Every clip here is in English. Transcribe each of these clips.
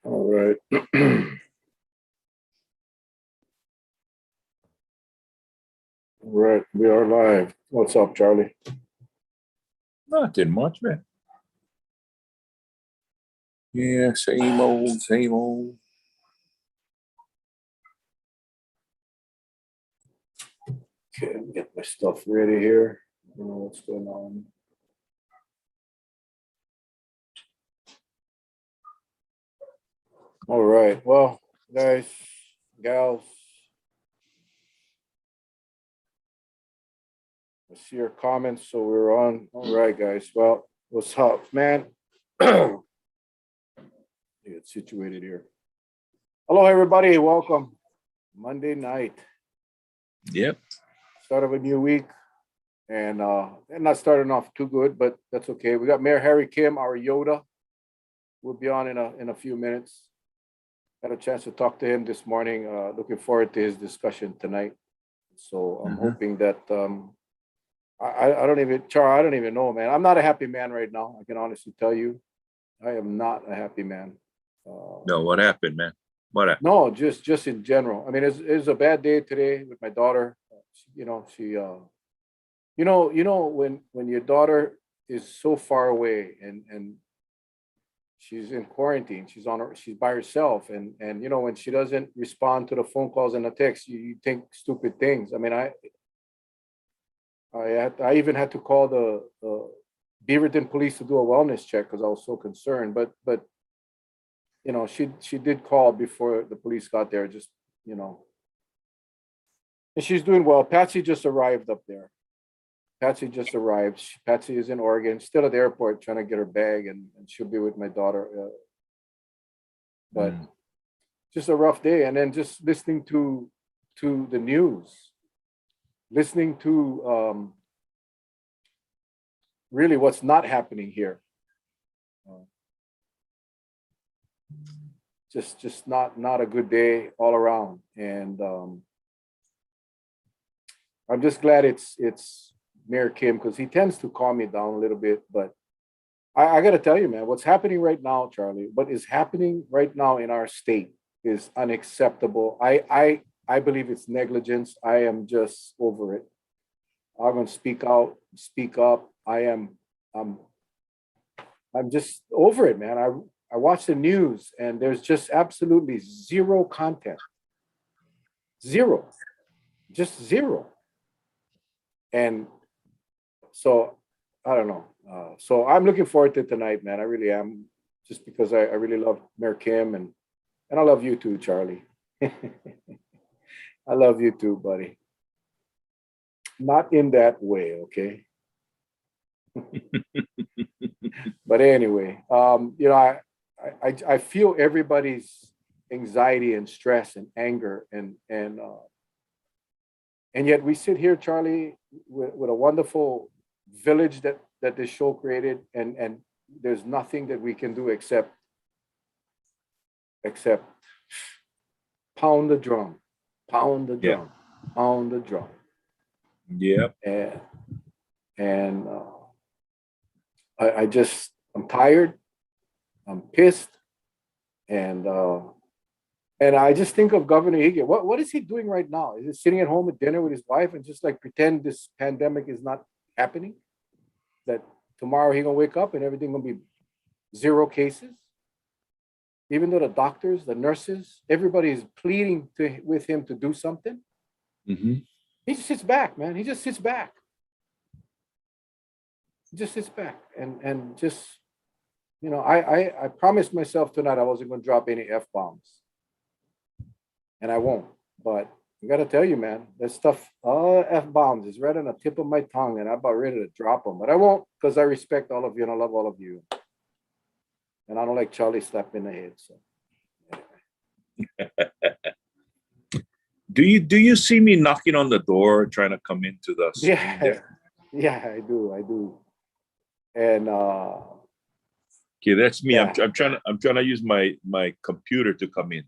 All right. All right, we are live. What's up, Charlie? Nothing much, man. Yeah, same old, same old. Okay, get my stuff ready here. I don't know what's going on. All right. Well, guys, gals, I see your comments, so we're on. All right, guys. Well, what's up, man? Get situated here. Hello, everybody. Welcome. Monday night, Yep. start of a new week, and not starting off too good, but that's okay. We got Mayor Harry Kim, our Yoda. We'll be on in a few minutes. Had a chance to talk to him this morning. Looking forward to his discussion tonight. So I'm hoping that I don't even, Char, I don't even know, man. I'm not a happy man right now. I can honestly tell you, I am not a happy man. No, what happened, man? What happened? No, just in general. I mean, it's a bad day today with my daughter. When your daughter is so far away and she's in quarantine, she's by herself, and when she doesn't respond to the phone calls and the texts, you think stupid things. I mean, I even had to call the Beaverton police to do a wellness check because I was so concerned. But she did call before the police got there, just and she's doing well. Patsy just arrived up there. Patsy just arrived. Patsy is in Oregon, still at the airport, trying to get her bag, and she'll be with my daughter. But just a rough day, and then just listening to the news, listening to really what's not happening here. Just not a good day all around, and I'm just glad it's Mayor Kim, because he tends to calm me down a little bit. But I got to tell you, man, what's happening right now, Charlie, what is happening right now in our state is unacceptable. I believe it's negligence. I am just over it. I'm gonna speak out, speak up. I'm just over it, man. I watch the news and there's just absolutely zero content. Zero. Just zero. And so I don't know. So I'm looking forward to tonight, man. I really am, just because I really love Mayor Kim, and I love you too, Charlie. I love you too, buddy. Not in that way, okay? But anyway, I feel everybody's anxiety and stress and anger, and yet we sit here, Charlie, with a wonderful village that this show created, and there's nothing that we can do except pound the drum, pound the drum, pound the drum. Yep. And I'm tired, I'm pissed, and I just think of Governor Higgins. What is he doing right now? Is he sitting at home at dinner with his wife and just like pretend this pandemic is not happening? That tomorrow he gonna wake up and everything gonna be zero cases? Even though the doctors, the nurses, everybody is pleading with him to do something, he just sits back, man. He just sits back. He just sits back and just, I promised myself tonight I wasn't gonna drop any F-bombs. And I won't. But I gotta tell you, man, that stuff, F-bombs is right on the tip of my tongue, and I'm about ready to drop them. But I won't, because I respect all of you and I love all of you. And I don't like Charlie slapped in the head. So Do you see me knocking on the door, trying to come into the screen there? Yeah, I do. And Okay, that's me. yeah. I'm trying to use my computer to come in.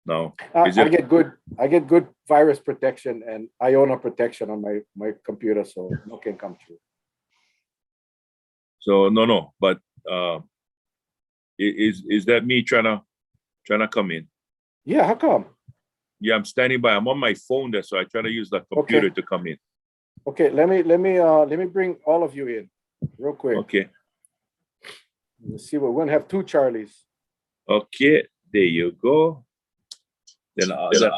No. I get good virus protection and Iona protection on my computer, so no can come through. So no, but is that me trying to Trying to come in. Yeah, how come? Yeah, I'm standing by. I'm on my phone there, so I try to use the computer to come in. Okay, let me bring all of you in real quick. Okay. Let's see, we're gonna have two Charlies. Okay. There you go. Then Oh, okay.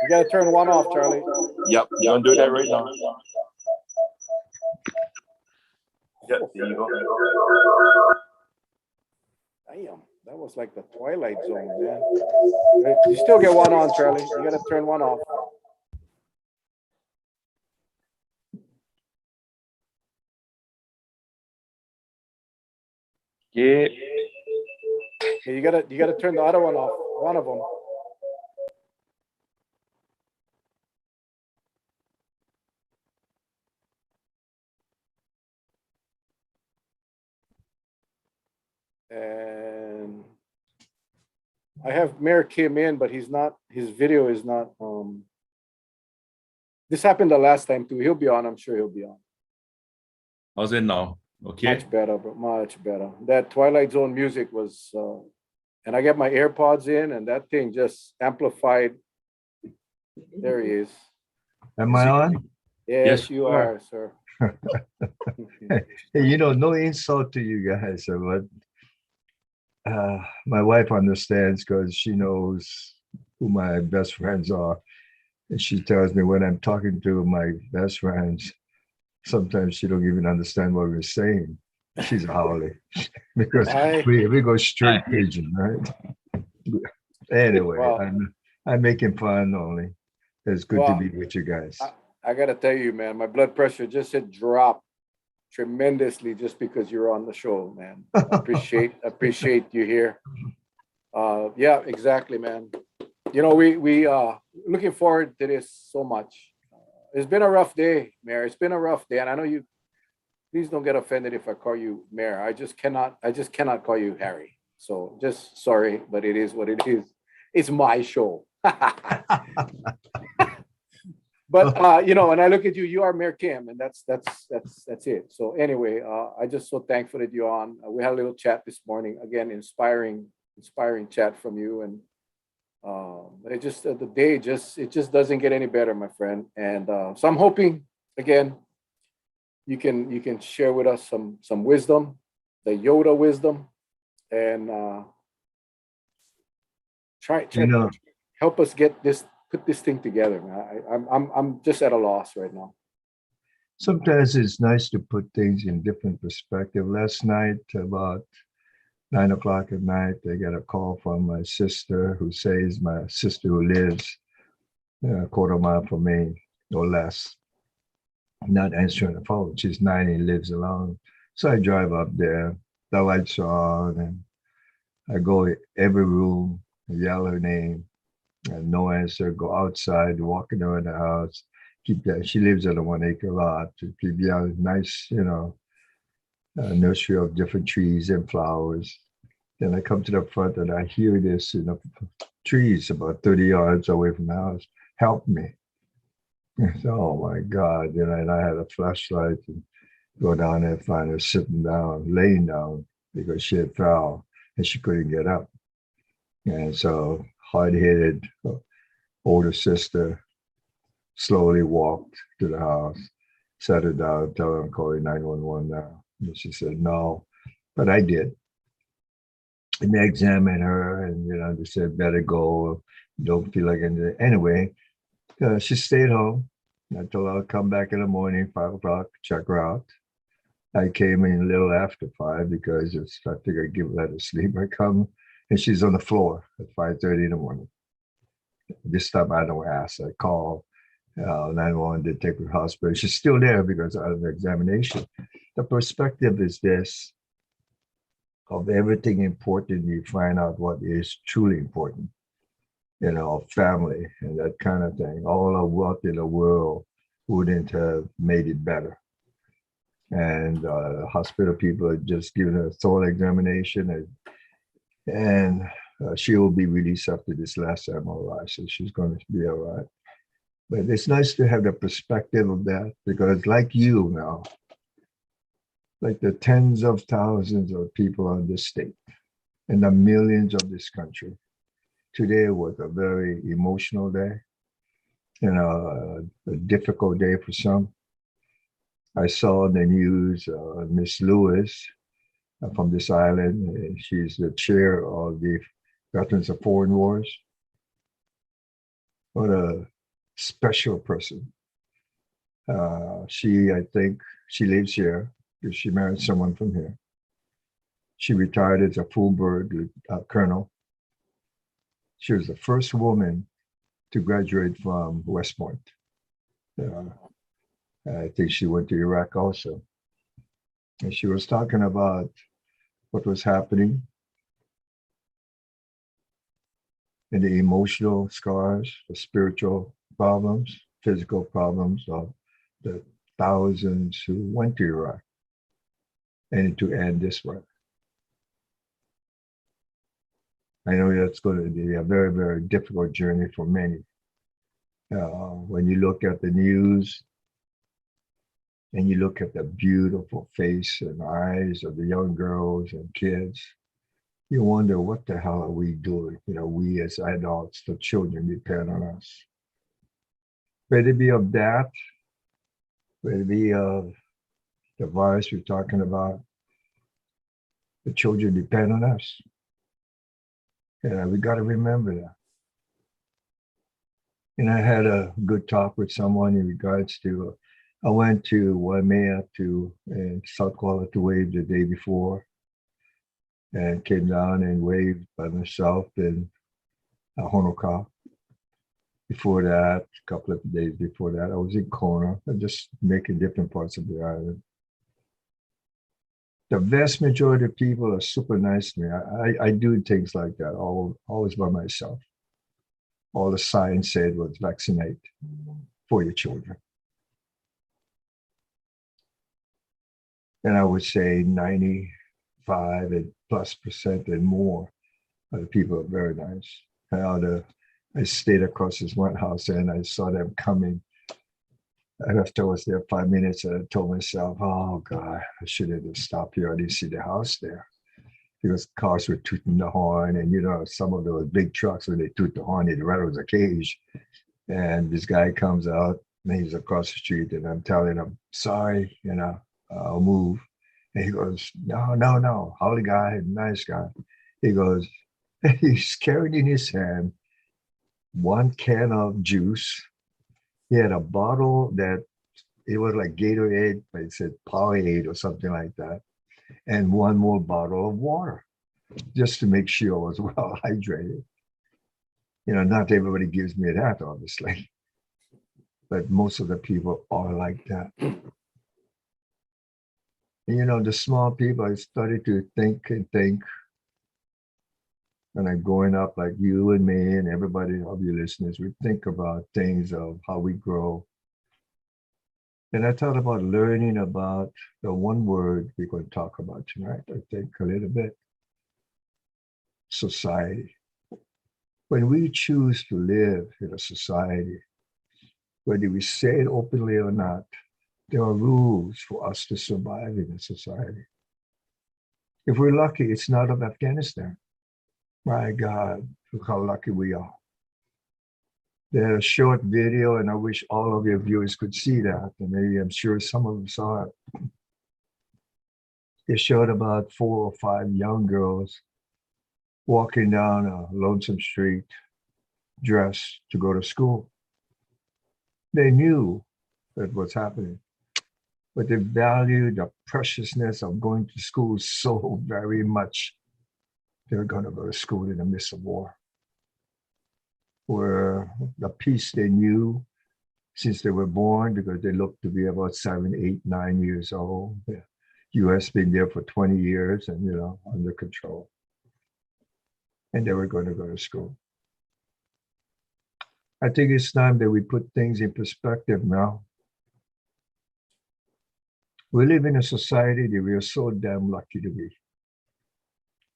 You gotta turn one off, Charlie. yep, you gonna do that right now. Yep, there you go. Damn, that was like the Twilight Zone, man. You still get one on, Charlie. You gotta turn one off. Yeah. Yeah, you gotta turn the other one off. One of them. And I have Mayor Kim in, but he's not. His video is not. This happened the last time too. He'll be on. I'm sure he'll be on. How's it now? Okay. Much better, bro. Much better. That Twilight Zone music was, and I get my AirPods in, and that thing just amplified. There he is. Am I on? Yes, you are, sir. Hey, no insult to you guys, but my wife understands because she knows who my best friends are. And she tells me when I'm talking to my best friends, sometimes she don't even understand what we're saying. She's a howly because we go straight pigeon, right? Anyway, Wow. I'm making fun only. It's good to be with you guys. I gotta tell you, man, my blood pressure just had dropped tremendously just because you're on the show, man. Appreciate you here. Yeah, exactly, man. We looking forward to this so much. It's been a rough day, Mayor. It's been a rough day, and I know you. Please don't get offended if I call you Mayor. I just cannot call you Harry. So just sorry, but it is what it is. It's my show. But when I look at you, you are Mayor Kim, and that's it. So anyway, I just so thankful that you're on. We had a little chat this morning. Again, inspiring chat from you, and it just the day just doesn't get any better, my friend. And so I'm hoping again you can share with us some wisdom, the Yoda wisdom, and try help us put this thing together, man. I'm just at a loss right now. Sometimes it's nice to put things in different perspective. Last night, about 9 o'clock at night, I got a call from my sister who says my sister who lives a quarter mile from me or less, not answering the phone. She's 90, lives alone. So I drive up there, the lights are on, and I go every room, yell her name, and no answer, go outside, walking around the house, keep that. She lives on a 1 acre lot, to keep yelling, nice, nursery of different trees and flowers. Then I come to the front and I hear this in the trees about 30 yards away from the house. Help me. So, oh my God. And I had a flashlight and go down there and find her sitting down, laying down because she had fell and she couldn't get up. And so hard-headed older sister slowly walked to the house, sat her down, tell her I'm calling 911 now. And she said, no, but I did. And they examined her and, they said, better go, don't feel like anything. Anyway, she stayed home. I told her I'll come back in the morning, 5 o'clock, check her out. I came in a little after 5 because I figured I'd let her sleep. I come and she's on the floor at 5:30 in the morning. This time I don't ask. I call 911, they take her to the hospital. She's still there because of the examination. The perspective is this: of everything important, you find out what is truly important. Family and that kind of thing. All the wealth in the world wouldn't have made it better. And hospital people are just giving her a thorough examination, and she will be released after this last MRI, so she's going to be all right. But it's nice to have the perspective of that because, like you now, like the tens of thousands of people on this state and the millions of this country. Today was a very emotional day, a difficult day for some. I saw on the news Miss Lewis from this island. She's the chair of the Veterans of Foreign Wars. What a special person. I think she lives here because she married someone from here. She retired as a full bird colonel. She was the first woman to graduate from West Point. I think she went to Iraq also. And she was talking about what was happening and the emotional scars, the spiritual problems, physical problems of the thousands who went to Iraq, and to end this way. I know that's going to be a very, very difficult journey for many. When you look at the news and you look at the beautiful face and eyes of the young girls and kids, you wonder what the hell are we doing? We as adults, the children depend on us. Whether it be of that, whether it be of the virus we're talking about, the children depend on us. We got to remember that. And I had a good talk with someone in regards to, I went to Waimea in South Kuala to wave the day before, and came down and waved by myself in Honoka. Before that, a couple of days before that, I was in Kona, just making different parts of the island. The vast majority of people are super nice to me. I do things like that, always by myself. All the science said was vaccinate for your children. And I would say 95 and plus% and more of the people are very nice. I stayed across this one house and I saw them coming. After I was there 5 minutes, I told myself, oh God, I should have just stopped here. I didn't see the house there. Because cars were tooting the horn, and some of those big trucks, when they toot the horn, it rattles a cage. And this guy comes out, and he's across the street, and I'm telling him, sorry, I'll move. And he goes, no, holy guy, nice guy. He goes, he's carrying in his hand 1 can of juice. He had a bottle that it was like Gatorade, but it said Powerade or something like that, and 1 more bottle of water, just to make sure I was well hydrated. Not everybody gives me that, obviously, but most of the people are like that. And, the small people, I started to think, and I'm growing up like you and me and everybody of you listeners, we think about things of how we grow. And I thought about learning about the one word we're going to talk about tonight, I think a little bit. Society. When we choose to live in a society, whether we say it openly or not, there are rules for us to survive in a society. If we're lucky, it's not of Afghanistan. My God, look how lucky we are. There's a short video, and I wish all of your viewers could see that. And maybe I'm sure some of them saw it. It showed about 4 or 5 young girls walking down a lonesome street, dressed to go to school. They knew that what's happening, but they valued the preciousness of going to school so very much. They were going to go to school in the midst of war, where the peace they knew since they were born, because they looked to be about 7, 8, 9 years old. The U.S. been there for 20 years and, under control. And they were going to go to school. I think it's time that we put things in perspective now. We live in a society that we are so damn lucky to be.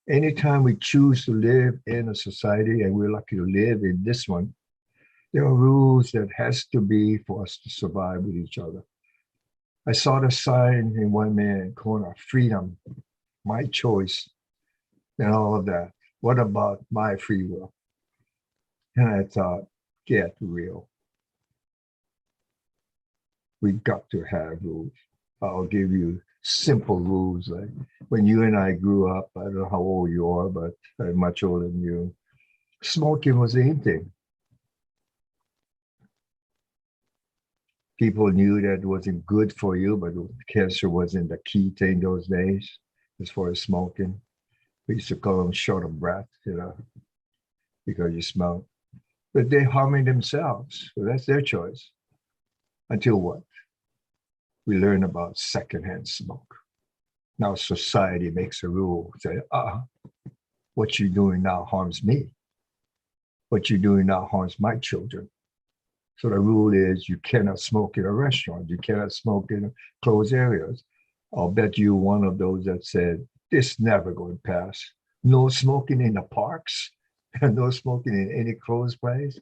Anytime we choose to live in a society, and we're lucky to live in this one, there are rules that has to be for us to survive with each other. I saw the sign in one man corner, freedom, my choice, and all of that. What about my free will? And I thought, get real. We got to have rules. I'll give you simple rules. Like when you and I grew up, I don't know how old you are, but I'm much older than you. Smoking was the in thing. People knew that it wasn't good for you, but cancer wasn't the key thing those days as far as smoking. We used to call them short of breath, because you smoke. But they're harming themselves. So that's their choice. Until what? We learn about secondhand smoke. Now society makes a rule, say, what you're doing now harms me. What you're doing now harms my children. So the rule is you cannot smoke in a restaurant. You cannot smoke in closed areas. I'll bet you one of those that said, this never going to pass. No smoking in the parks and no smoking in any closed place.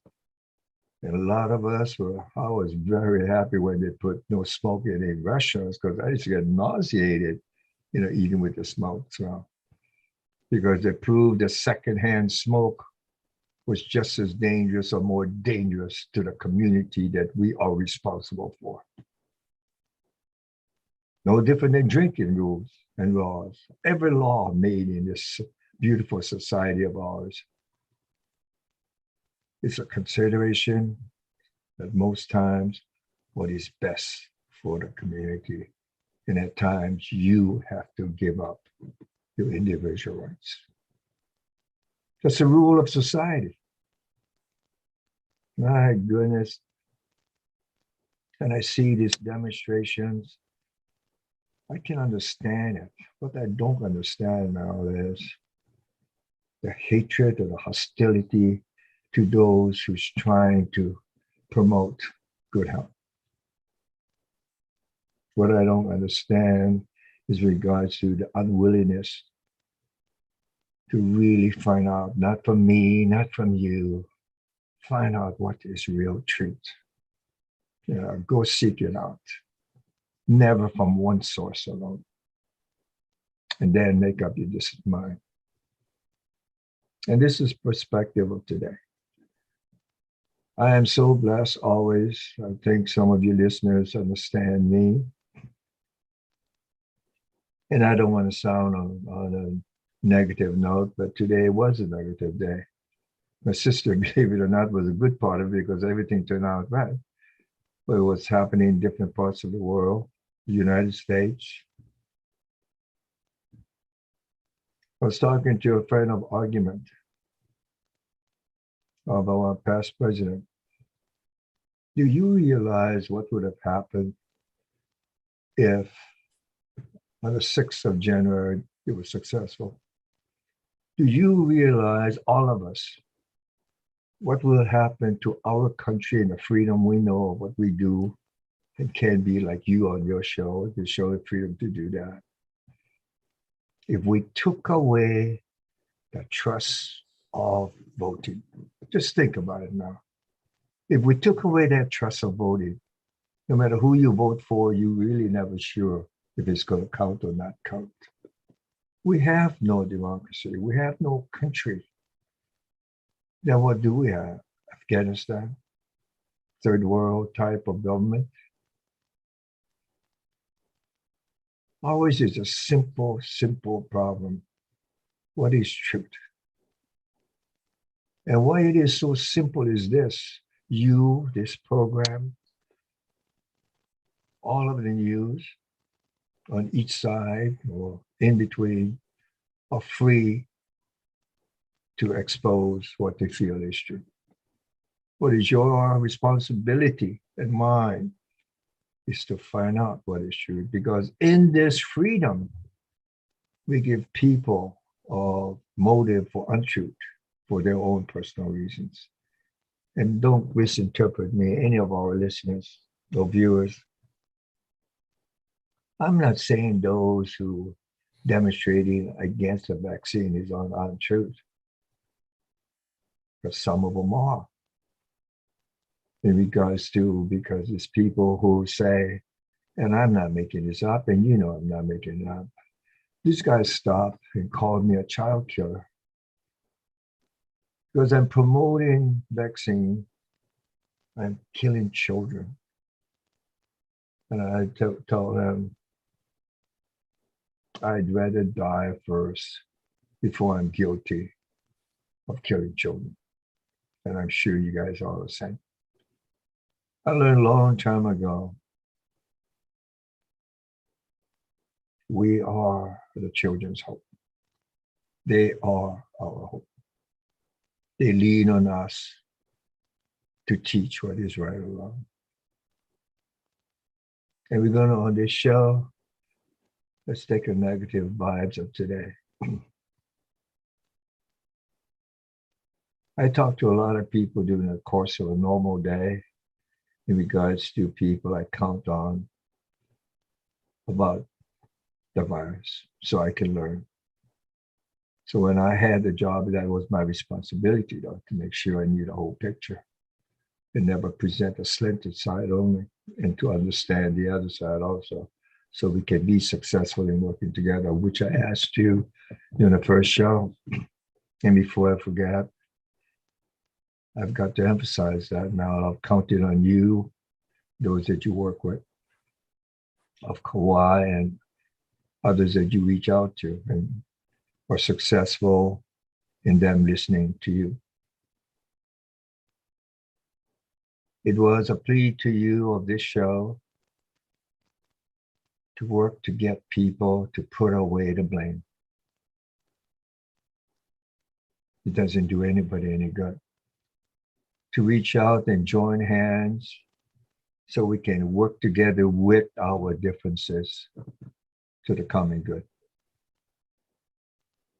And a lot of us I was very happy when they put no smoking in restaurants because I used to get nauseated, eating with the smoke. So, because they proved that secondhand smoke was just as dangerous or more dangerous to the community that we are responsible for. No different than drinking rules and laws. Every law made in this beautiful society of ours is a consideration that most times what is best for the community. And at times you have to give up your individual rights. That's a rule of society. My goodness. And I see these demonstrations. I can understand it. What I don't understand now is the hatred or the hostility to those who's trying to promote good health. What I don't understand is regards to the unwillingness to really find out, not from me, not from you, find out what is real truth. Go seek it out. Never from one source alone. And then make up your mind. And this is perspective of today. I am so blessed always. I think some of you listeners understand me. And I don't want to sound on a negative note, but today was a negative day. My sister, believe it or not, was a good part of it because everything turned out right. But what's happening in different parts of the world, the United States. I was talking to a friend of argument of our past president. Do you realize what would have happened if on the 6th of January, it was successful? Do you realize, all of us, what will happen to our country and the freedom we know of what we do and can be like you on your show, to show the freedom to do that? If we took away the trust of voting, just think about it now. If we took away that trust of voting, no matter who you vote for, you're really never sure if it's going to count or not count. We have no democracy. We have no country. Then what do we have? Afghanistan, third world type of government. Always is a simple problem. What is truth? And why it is so simple is this. You, this program, all of the news on each side or in between are free to expose what they feel is true. What is your responsibility and mine is to find out what is true, because in this freedom, we give people a motive for untruth for their own personal reasons. And don't misinterpret me, any of our listeners or viewers. I'm not saying those who demonstrating against the vaccine is untruth, but some of them are. In regards to, because it's people who say And I'm not making this up, and you know I'm not making it up. This guy stopped and called me a child killer because I'm promoting vaccine. I'm killing children. And I told him I'd rather die first before I'm guilty of killing children. And I'm sure you guys are the same. I learned a long time ago, we are the children's hope. They are our hope. They lean on us to teach what is right or wrong. And we're going to, on this show, let's take the negative vibes of today. I talk to a lot of people during the course of a normal day in regards to people I count on about the virus so I can learn. So when I had the job, that was my responsibility, though, to make sure I knew the whole picture and never present a slanted side only, and to understand the other side also, so we can be successful in working together, which I asked you in the first show. And before I forget, I've got to emphasize that now. I've counted on you, those that you work with, of Kauai and others that you reach out to and are successful in them listening to you. It was a plea to you of this show to work to get people to put away the blame. It doesn't do anybody any good. To reach out and join hands so we can work together with our differences to the common good.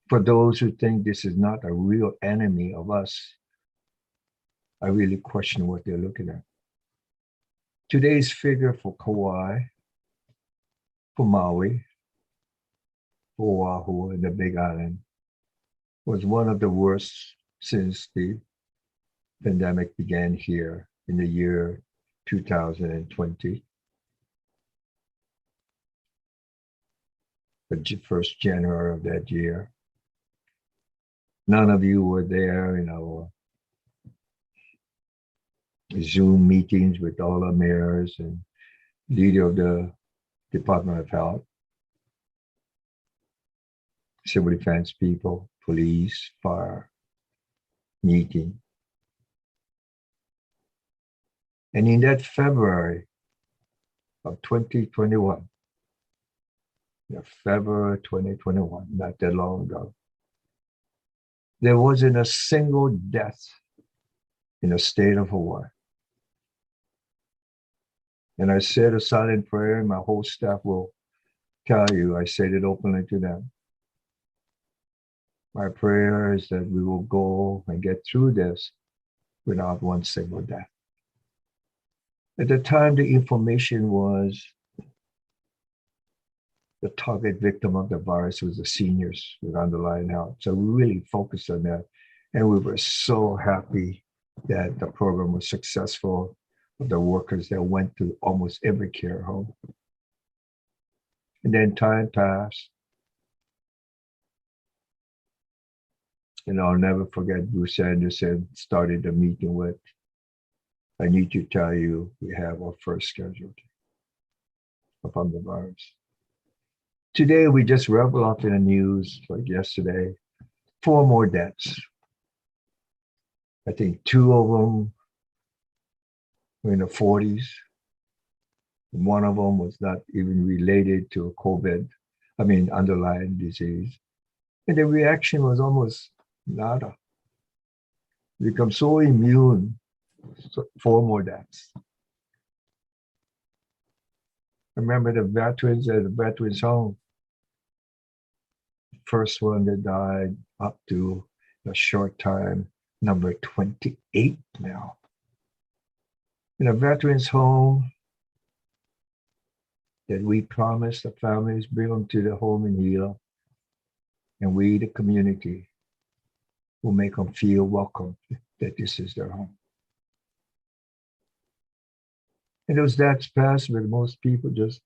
For those who think this is not a real enemy of us, I really question what they're looking at. Today's figure for Kauai, for Maui, for Oahu and the Big Island was one of the worst since the pandemic began here in the year 2020. The first January of that year. None of you were there in our Zoom meetings with all the mayors and leader of the Department of Health, civil defense people, police, fire, meeting. And in that February of 2021, February 2021, not that long ago, there wasn't a single death in the state of Hawaii. And I said a silent prayer, and my whole staff will tell you, I said it openly to them. My prayer is that we will go and get through this without one single death. At the time, the information was the target victim of the virus was the seniors with underlying health. So we really focused on that. And we were so happy that the program was successful with the workers that went to almost every care home. And then time passed. And I'll never forget Bruce Anderson started the meeting with, I need to tell you, we have our first casualty from the virus. Today, we just reveled off in the news, like yesterday, 4 more deaths. I think 2 of them were in the 40s. One of them was not even related to a COVID, underlying disease. And the reaction was almost nada. Become so immune, 4 more deaths. Remember the veterans at the veterans home. First one that died up to a short time, number 28 now. In a veterans home that we promised the families, bring them to the home and heal. And we, the community, will make them feel welcome, that this is their home. And those deaths pass, but most people just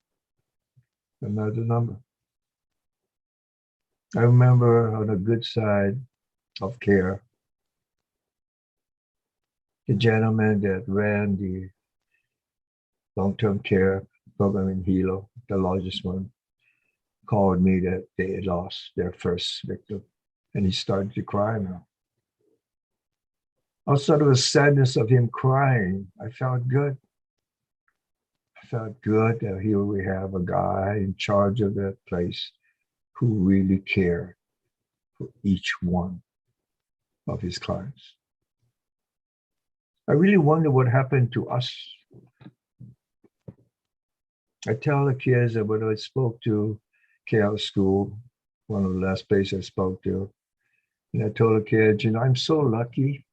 another number. I remember on the good side of care, the gentleman that ran the long-term care program in Hilo, the largest one, called me that they had lost their first victim. And he started to cry now. Outside of the sadness of him crying, I felt good. I felt good that here we have a guy in charge of that place who really cared for each one of his clients. I really wonder what happened to us. I tell the kids that when I spoke to KL School, one of the last places I spoke to, and I told the kids, I'm so lucky.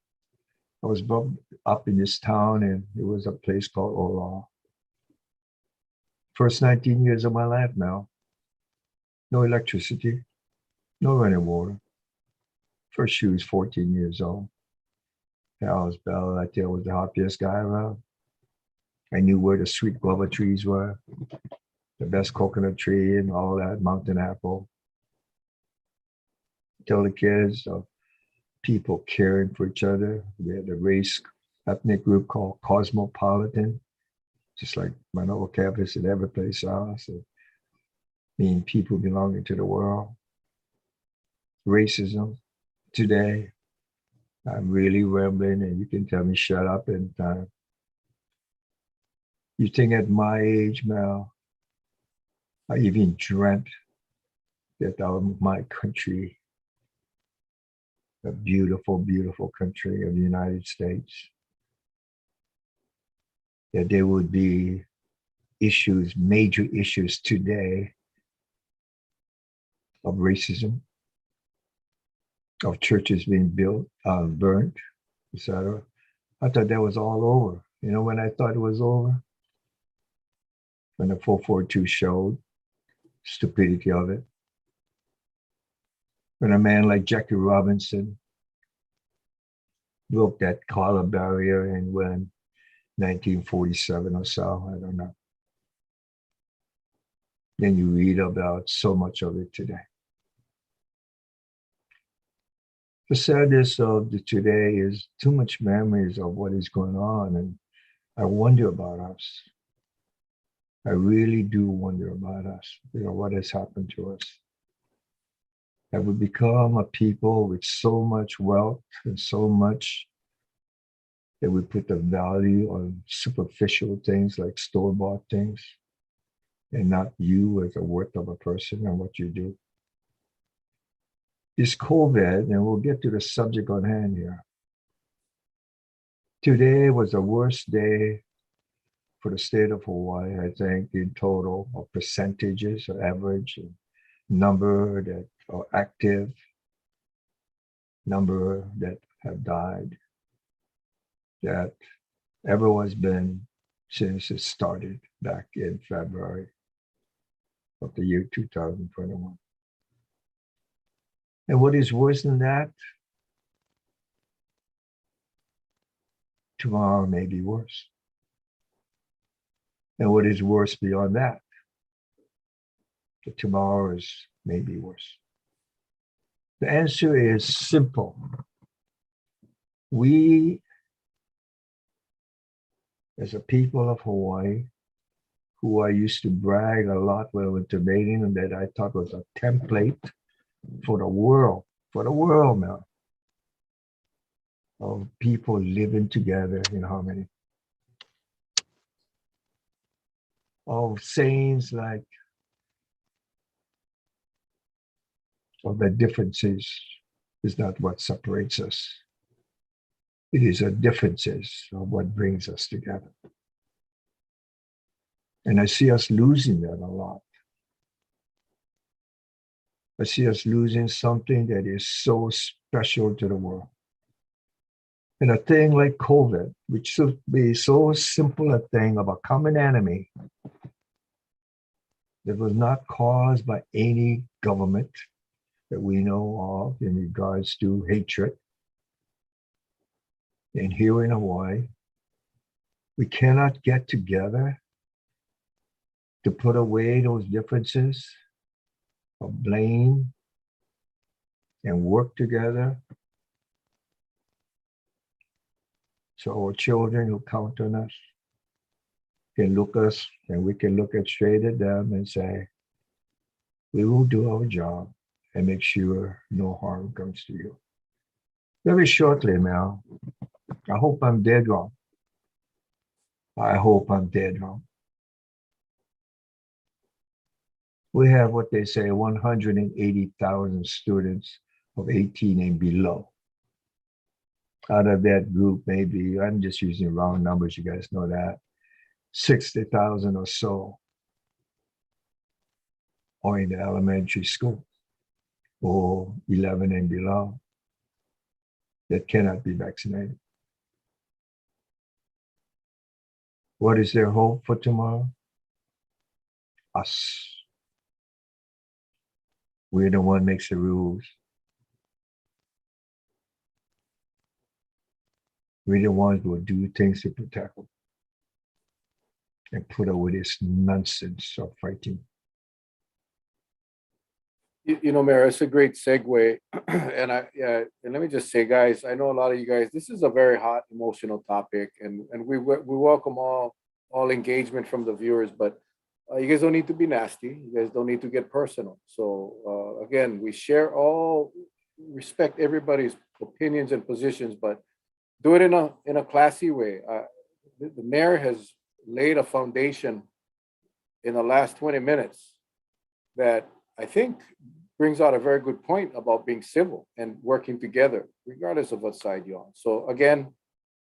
I was brought up in this town, and it was a place called Ola. First 19 years of my life now. No electricity, no running water. First she was 14 years old. Alice Bell, I tell, was the happiest guy around. I knew where the sweet guava trees were, the best coconut tree and all that, mountain apple. Tell the kids of people caring for each other. We had a race ethnic group called Cosmopolitan, just like Manoa campus and every place else. Meaning people belonging to the world. Racism today. I'm really rambling, and you can tell me shut up anytime. You think at my age, Mel, I even dreamt that my country, a beautiful, beautiful country of the United States, that there would be issues, major issues today of racism, of churches being built, burnt, etc. I thought that was all over. When I thought it was over? When the 442 showed stupidity of it. When a man like Jackie Robinson broke that color barrier in 1947 or so, I don't know. Then you read about so much of it today. The sadness of today is too much memories of what is going on, and I wonder about us. I really do wonder about us, what has happened to us. Have we become a people with so much wealth and so much that we put the value on superficial things like store-bought things and not you as a worth of a person and what you do? This COVID, and we'll get to the subject on hand here. Today was the worst day for the state of Hawaii, I think, in total, of percentages, or average, and number that are active, number that have died, that everyone's been since it started back in February of the year 2021. And what is worse than that? Tomorrow may be worse. And what is worse beyond that? The tomorrow is maybe worse. The answer is simple. We, as a people of Hawaii, who I used to brag a lot when I went to debating, and that I thought was a template for the world now, of people living together in harmony. Of sayings like, the differences is not what separates us. It is the differences of what brings us together. And I see us losing that a lot. I see us losing something that is so special to the world. And a thing like COVID, which should be so simple a thing of a common enemy that was not caused by any government that we know of in regards to hatred. And here in Hawaii, we cannot get together to put away those differences of blame and work together so our children who count on us can look us and we can look at straight at them and say, we will do our job and make sure no harm comes to you. Very shortly, Mel, I hope I'm dead wrong. I hope I'm dead wrong. We have what they say 180,000 students of 18 and below. Out of that group, maybe, I'm just using round numbers, you guys know that, 60,000 or so are in the elementary school or 11 and below that cannot be vaccinated. What is their hope for tomorrow? Us. We're the one makes the rules. We're the ones who will do things to protect them and put away this nonsense of fighting. You know, Mayor, it's a great segue. And let me just say, guys, I know a lot of you guys, this is a very hot, emotional topic, and we welcome all engagement from the viewers, but you guys don't need to be nasty. You guys don't need to get personal. So again, we respect everybody's opinions and positions, but do it in a classy way. The mayor has laid a foundation in the last 20 minutes that I think brings out a very good point about being civil and working together, regardless of what side you're on. So again,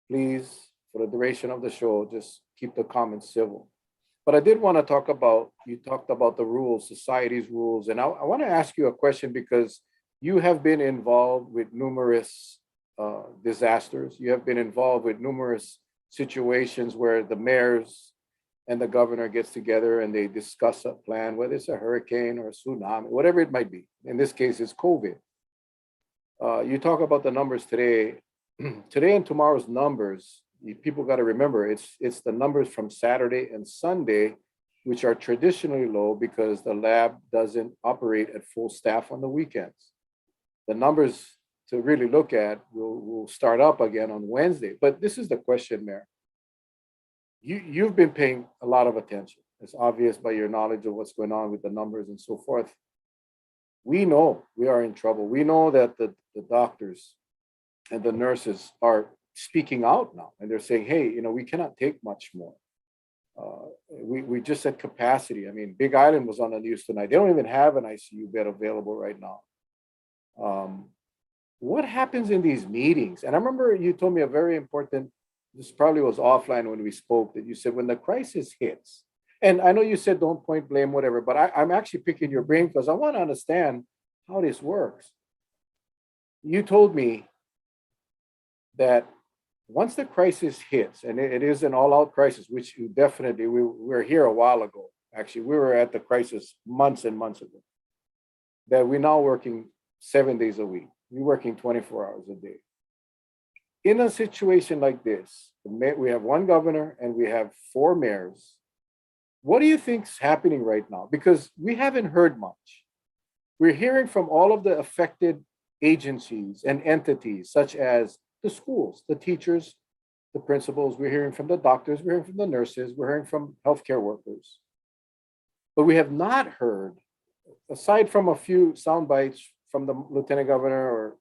please, for the duration of the show, just keep the comments civil. But I did want to talk about, you talked about the rules, society's rules, and I want to ask you a question because you have been involved with numerous disasters. You have been involved with numerous situations where the mayors and the governor gets together and they discuss a plan, whether it's a hurricane or a tsunami, whatever it might be. In this case, it's COVID. You talk about the numbers today. Today and tomorrow's numbers, people got to remember, it's the numbers from Saturday and Sunday, which are traditionally low because the lab doesn't operate at full staff on the weekends. The numbers to really look at will start up again on Wednesday. But this is the question, Mayor. You've been paying a lot of attention. It's obvious by your knowledge of what's going on with the numbers and so forth. We know we are in trouble. We know that the doctors and the nurses are speaking out now, and they're saying, hey, we cannot take much more. We just at capacity. I mean, Big Island was on the news tonight. They don't even have an ICU bed available right now. What happens in these meetings? And I remember you told me a very important, this probably was offline when we spoke, that you said when the crisis hits, and I know you said don't point blame, whatever, but I'm actually picking your brain because I want to understand how this works. You told me that once the crisis hits, and it is an all-out crisis, which you definitely, we were here a while ago. Actually, we were at the crisis months and months ago, that we're now working 7 days a week. We're working 24 hours a day. In a situation like this, we have one governor and we have 4 mayors. What do you think's happening right now? Because we haven't heard much. We're hearing from all of the affected agencies and entities, such as the schools, the teachers, the principals. We're hearing from the doctors, we're hearing from the nurses, we're hearing from healthcare workers. But we have not heard, aside from a few sound bites from the lieutenant governor or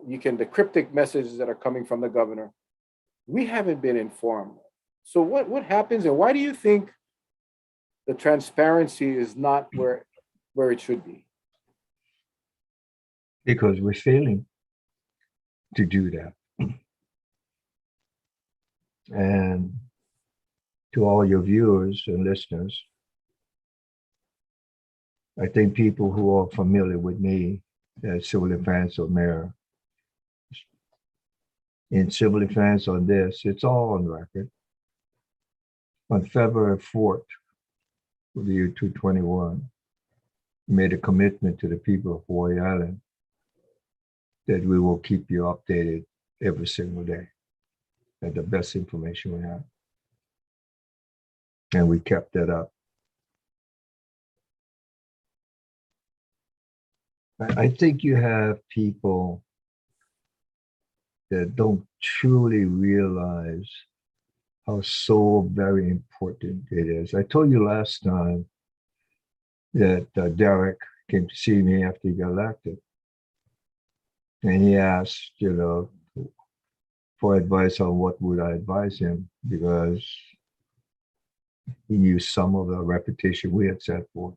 the cryptic messages that are coming from the governor, we haven't been informed. So what happens, and why do you think the transparency is not where it should be? Because we're failing to do that. And to all your viewers and listeners, I think people who are familiar with me as civil defense or mayor, in civil defense on this, it's all on record. On February 4th of the year 2021, made a commitment to the people of Hawaii Island that we will keep you updated every single day at the best information we have. And we kept it up. I think you have people that don't truly realize how so very important it is. I told you last time that Derek came to see me after he got elected. And he asked, for advice on what would I advise him, because he knew some of the reputation we had set forth.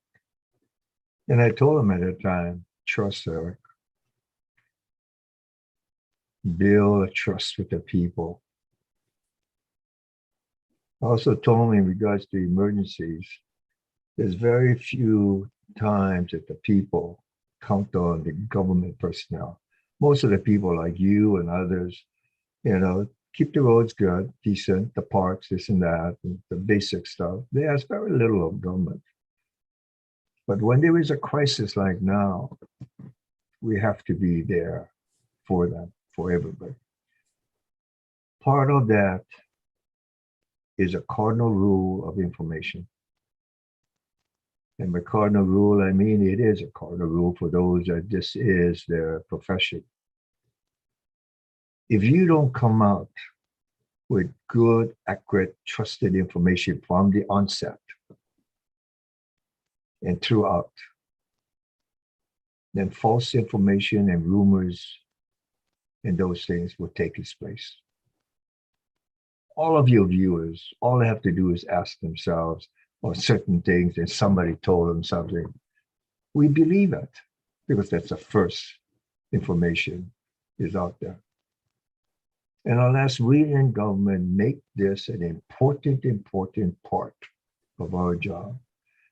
And I told him at the time, trust Eric. Build a trust with the people. I also told him in regards to emergencies, there's very few times that the people count on the government personnel. Most of the people like you and others, keep the roads good, decent, the parks, this and that, and the basic stuff. They ask very little of government. But when there is a crisis like now, we have to be there for them, for everybody. Part of that is a cardinal rule of information. And by cardinal rule, I mean it is a cardinal rule for those that this is their profession. If you don't come out with good, accurate, trusted information from the onset and throughout, then false information and rumors and those things will take its place. All of your viewers, all they have to do is ask themselves of certain things and somebody told them something. We believe it because that's the first information is out there. And unless we in government make this an important part of our job,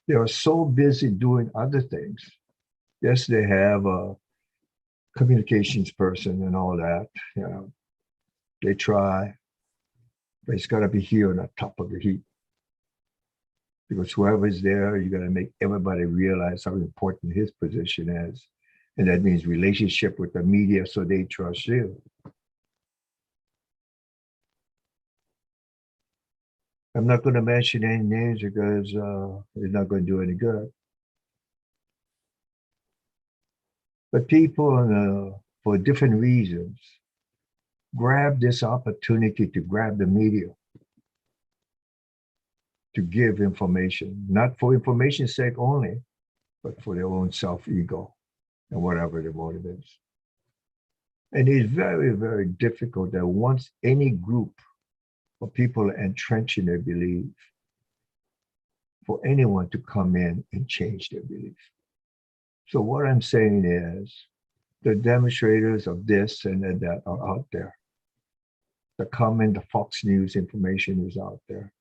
they are so busy doing other things. Yes, they have a communications person and all that, they try, but it's got to be here on the top of the heap. Because whoever is there, you got to make everybody realize how important his position is. And that means relationship with the media so they trust you. I'm not going to mention any names because it's not going to do any good. But people, for different reasons, grab this opportunity to grab the media, to give information, not for information's sake only, but for their own self-ego and whatever the motive is. And it's very, very difficult that once any group of people are entrenched in their belief, for anyone to come in and change their belief. So what I'm saying is, the demonstrators of this and that are out there. The comment, the Fox News information is out there.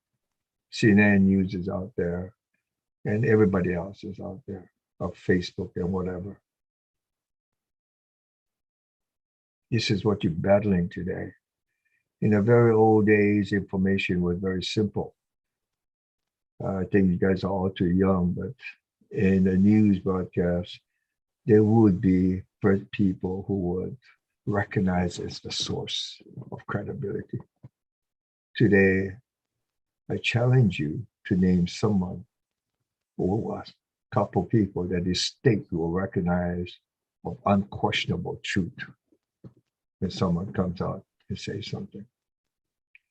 CNN News is out there. And everybody else is out there, of Facebook and whatever. This is what you're battling today. In the very old days, information was very simple. I think you guys are all too young, but in the news broadcast, there would be people who would recognize as the source of credibility. Today, I challenge you to name someone or a couple people that the state will recognize of unquestionable truth when someone comes out and says something.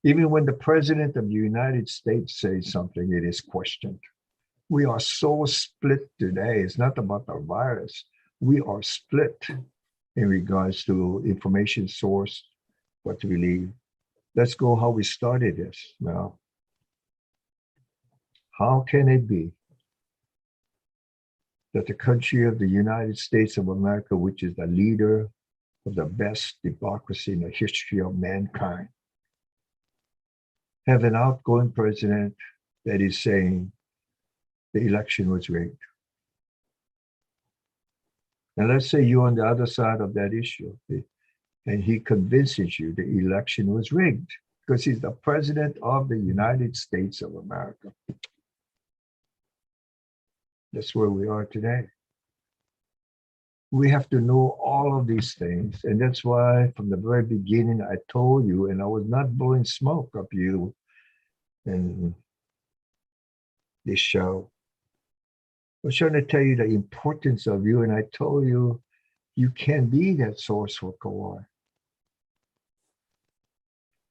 Even when the president of the United States says something, it is questioned. We are so split today. It's not about the virus. We are split in regards to information source, what to believe. Let's go how we started this now. How can it be that the country of the United States of America, which is the leader of the best democracy in the history of mankind, have an outgoing president that is saying the election was rigged? Now let's say you're on the other side of that issue and he convinces you the election was rigged because he's the president of the United States of America. That's where we are today. We have to know all of these things. And that's why from the very beginning, I told you, and I was not blowing smoke up you and this show. I was trying to tell you the importance of you, and I told you you can be that source for Kauai.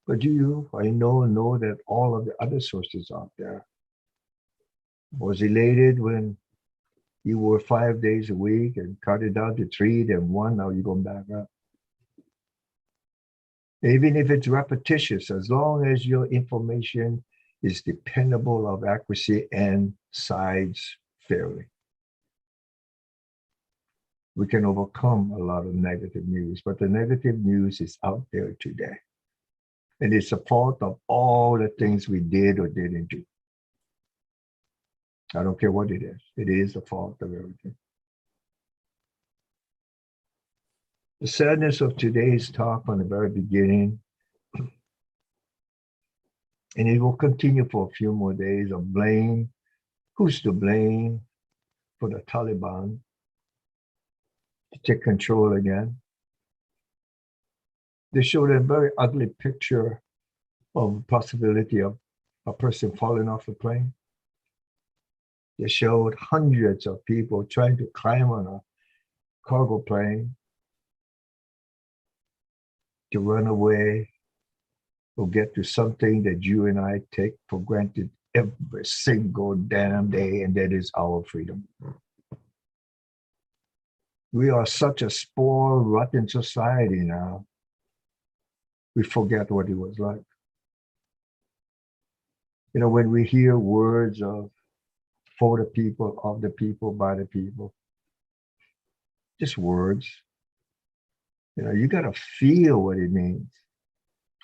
But I know that all of the other sources out there. I was elated when you were 5 days a week and cut it down to 3, then 1, now you're going back up. Even if it's repetitious, as long as your information is dependable of accuracy and sides fairly, we can overcome a lot of negative news. But the negative news is out there today. And it's a fault of all the things we did or didn't do. I don't care what it is. It is a fault of everything. The sadness of today's talk from the very beginning, and it will continue for a few more days, of blame. Who's to blame for the Taliban to take control again? They showed a very ugly picture of the possibility of a person falling off the plane. They showed hundreds of people trying to climb on a cargo plane to run away or get to something that you and I take for granted every single damn day, and that is our freedom. We are such a spoiled, rotten society now. We forget what it was like. You know, when we hear words of for the people, of the people, by the people, just words. You know, you got to feel what it means.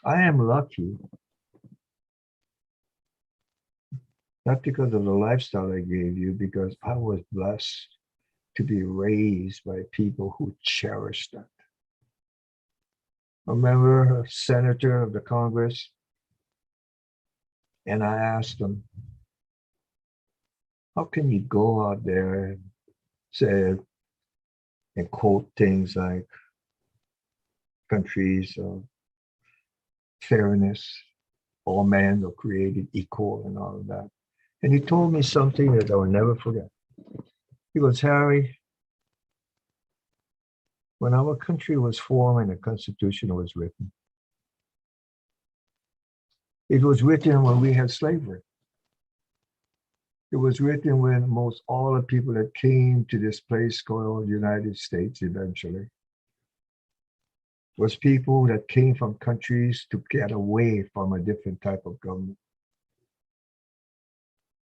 I am lucky, not because of the lifestyle I gave you, because I was blessed to be raised by people who cherish that. I remember a senator of the Congress, and I asked him, how can you go out there and say and quote things like countries of fairness, all men are created equal and all of that. And he told me something that I will never forget. He goes, Harry, when our country was formed and the Constitution was written, it was written when we had slavery. It was written when most all the people that came to this place called United States eventually was people that came from countries to get away from a different type of government.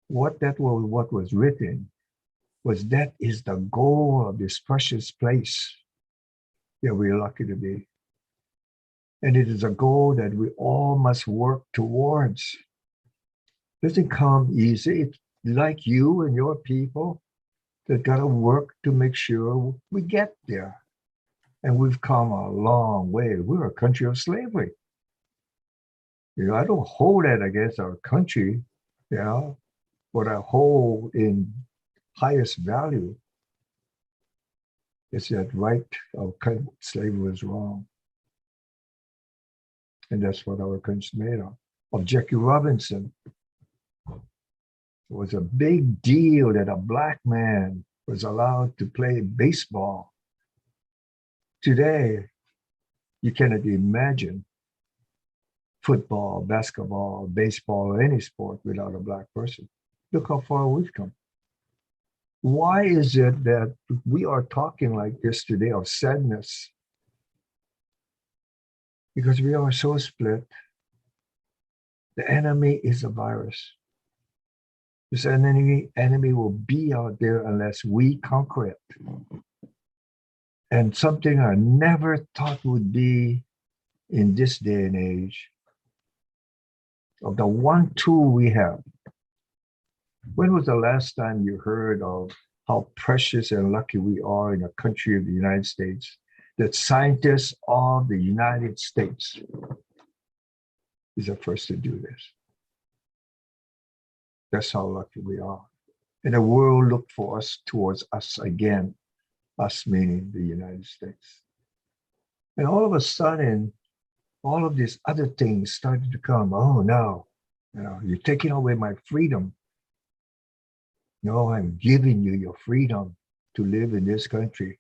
What was written was that is the goal of this precious place that we're lucky to be. And it is a goal that we all must work towards. It doesn't come easy. It's like you and your people that got to work to make sure we get there. And we've come a long way. We're a country of slavery. You know, I don't hold that against our country, you know, what I hold in highest value is that right of slavery was wrong. And that's what our country's made of. Jackie Robinson. It was a big deal that a black man was allowed to play baseball. Today, you cannot imagine football, basketball, baseball, or any sport without a black person. Look how far we've come. Why is it that we are talking like this today of sadness? Because we are so split. The enemy is a virus. This enemy will be out there unless we conquer it. And something I never thought would be in this day and age, of the one tool we have. When was the last time you heard of how precious and lucky we are in a country of the United States, that scientists of the United States is the first to do this? That's how lucky we are. And the world looked for us, towards us again, us meaning the United States. And all of a sudden, all of these other things started to come. Oh, no, you know, you're taking away my freedom. No, I'm giving you your freedom to live in this country.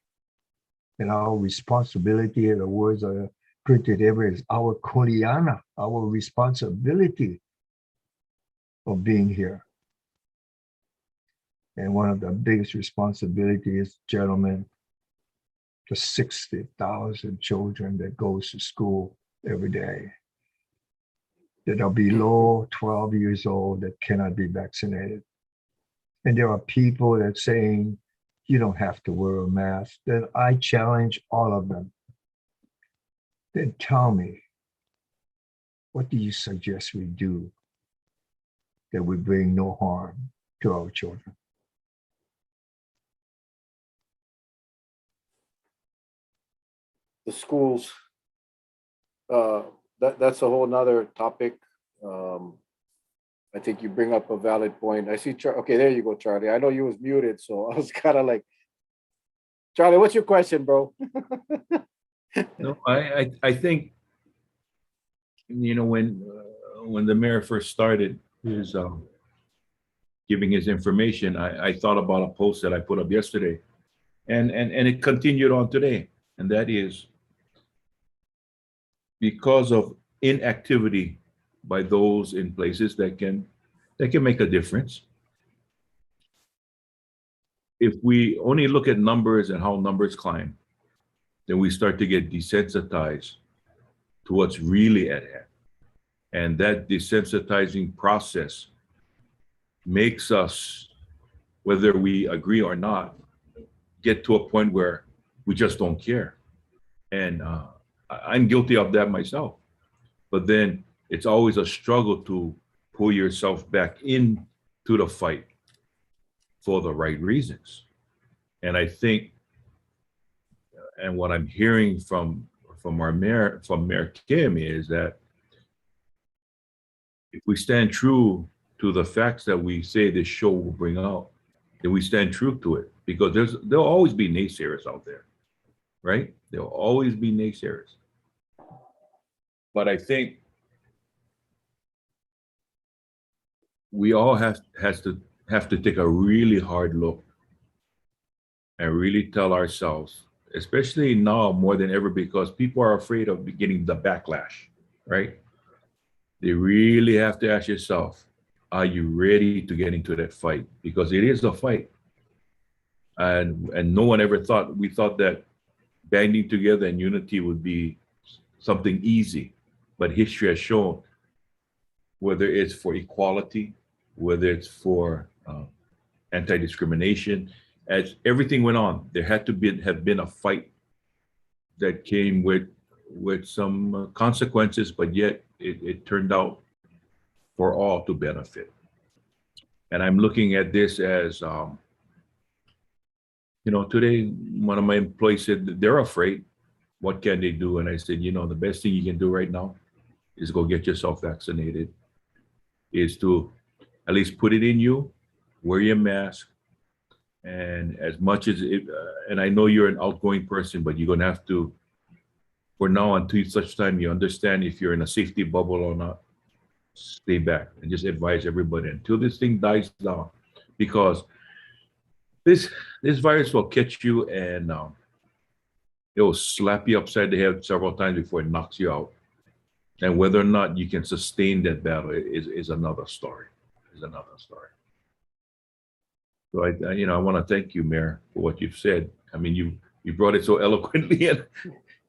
And our responsibility, the words are printed everywhere, is our Kuleana, our responsibility of being here. And one of the biggest responsibilities, gentlemen, the 60,000 children that goes to school every day that are below 12 years old that cannot be vaccinated. And there are people that saying, you don't have to wear a mask. Then I challenge all of them. Then tell me, what do you suggest we do that would bring no harm to our children? The schools, that's a whole nother topic. Um, I think you bring up a valid point. I see, okay, there you go, Charlie. I know you was muted, so I was kind of like, Charlie, what's your question, bro? No, I think, when the mayor first started his giving his information, I thought about a post that I put up yesterday, and it continued on today, and that is because of inactivity by those in places that can make a difference. If we only look at numbers and how numbers climb, then we start to get desensitized to what's really at hand. And that desensitizing process makes us, whether we agree or not, get to a point where we just don't care. And I'm guilty of that myself. But then it's always a struggle to pull yourself back into the fight for the right reasons. And I think, and what I'm hearing from Mayor Kim, is that if we stand true to the facts that we say this show will bring out, then we stand true to it, because there'll always be naysayers out there, right? There'll always be naysayers. But I think we all have to take a really hard look and really tell ourselves, especially now more than ever, because people are afraid of getting the backlash, right? They really have to ask yourself, are you ready to get into that fight? Because it is a fight. And no one ever thought, we thought that banding together in unity would be something easy. But history has shown, whether it's for equality, whether it's for anti-discrimination, as everything went on, there had to have been a fight that came with some consequences, but yet it turned out for all to benefit. And I'm looking at this as, today, one of my employees said that they're afraid. What can they do? And I said, the best thing you can do right now is go get yourself vaccinated, is to at least put it in you, wear your mask. And as much as it, and I know you're an outgoing person, but you're going to have to, for now, until such time you understand if you're in a safety bubble or not, stay back and just advise everybody until this thing dies down, because this virus will catch you and it will slap you upside the head several times before it knocks you out. And whether or not you can sustain that battle is another story. So I want to thank you, Mayor, for what you've said. I mean, you brought it so eloquently,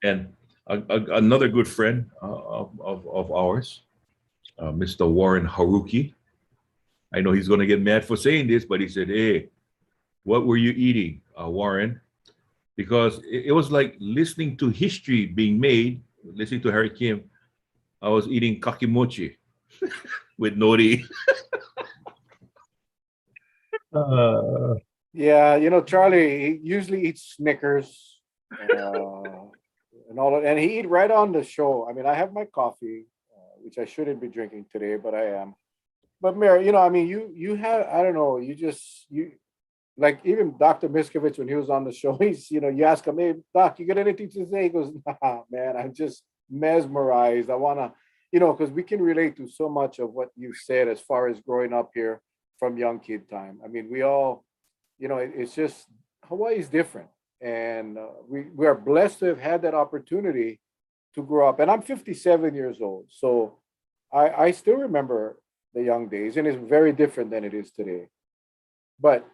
and another good friend of ours, Mr. Warren Haruki. I know he's going to get mad for saying this, but he said, "Hey, what were you eating, Warren?" Because it was like listening to history being made, listening to Harry Kim. I was eating kakimochi with nori. Yeah, Charlie, he usually eats Snickers and all that, and he eat right on the show. I mean, I have my coffee, which I shouldn't be drinking today, but I am. But Mayor, I mean, you have, I don't know, you like even Dr. Miskovich, when he was on the show, you ask him, "Hey, Doc, you got anything to say?" He goes, "Nah, man, I'm just mesmerized. I wanna, because we can relate to so much of what you said as far as growing up here. from young kid time. I mean, we all, it's just Hawaii is different, and we are blessed to have had that opportunity to grow up. And I'm 57 years old, so I still remember the young days, and it's very different than it is today. But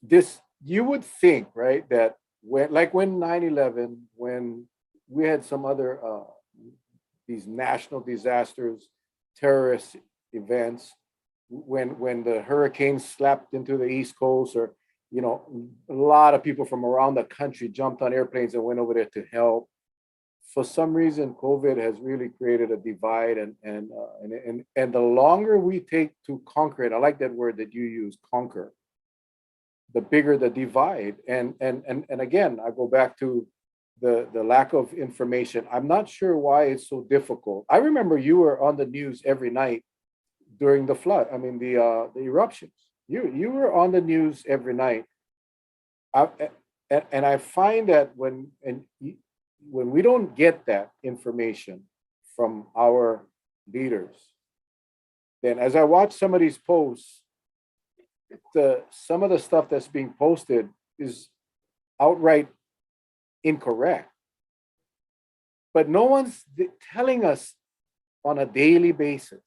this, you would think, right, that when 9/11, when we had some other these national disasters, terrorist events, when the hurricanes slapped into the East Coast, or a lot of people from around the country jumped on airplanes and went over there to help. For some reason, COVID has really created a divide, and the longer we take to conquer it, I like that word that you use, conquer, the bigger the divide. And again, I go back to the lack of information. I'm not sure why it's so difficult. I remember you were on the news every night during the flood. I mean, the eruptions. You were on the news every night. And I find that when we don't get that information from our leaders, then as I watch some of these posts, some of the stuff that's being posted is outright incorrect. But no one's telling us on a daily basis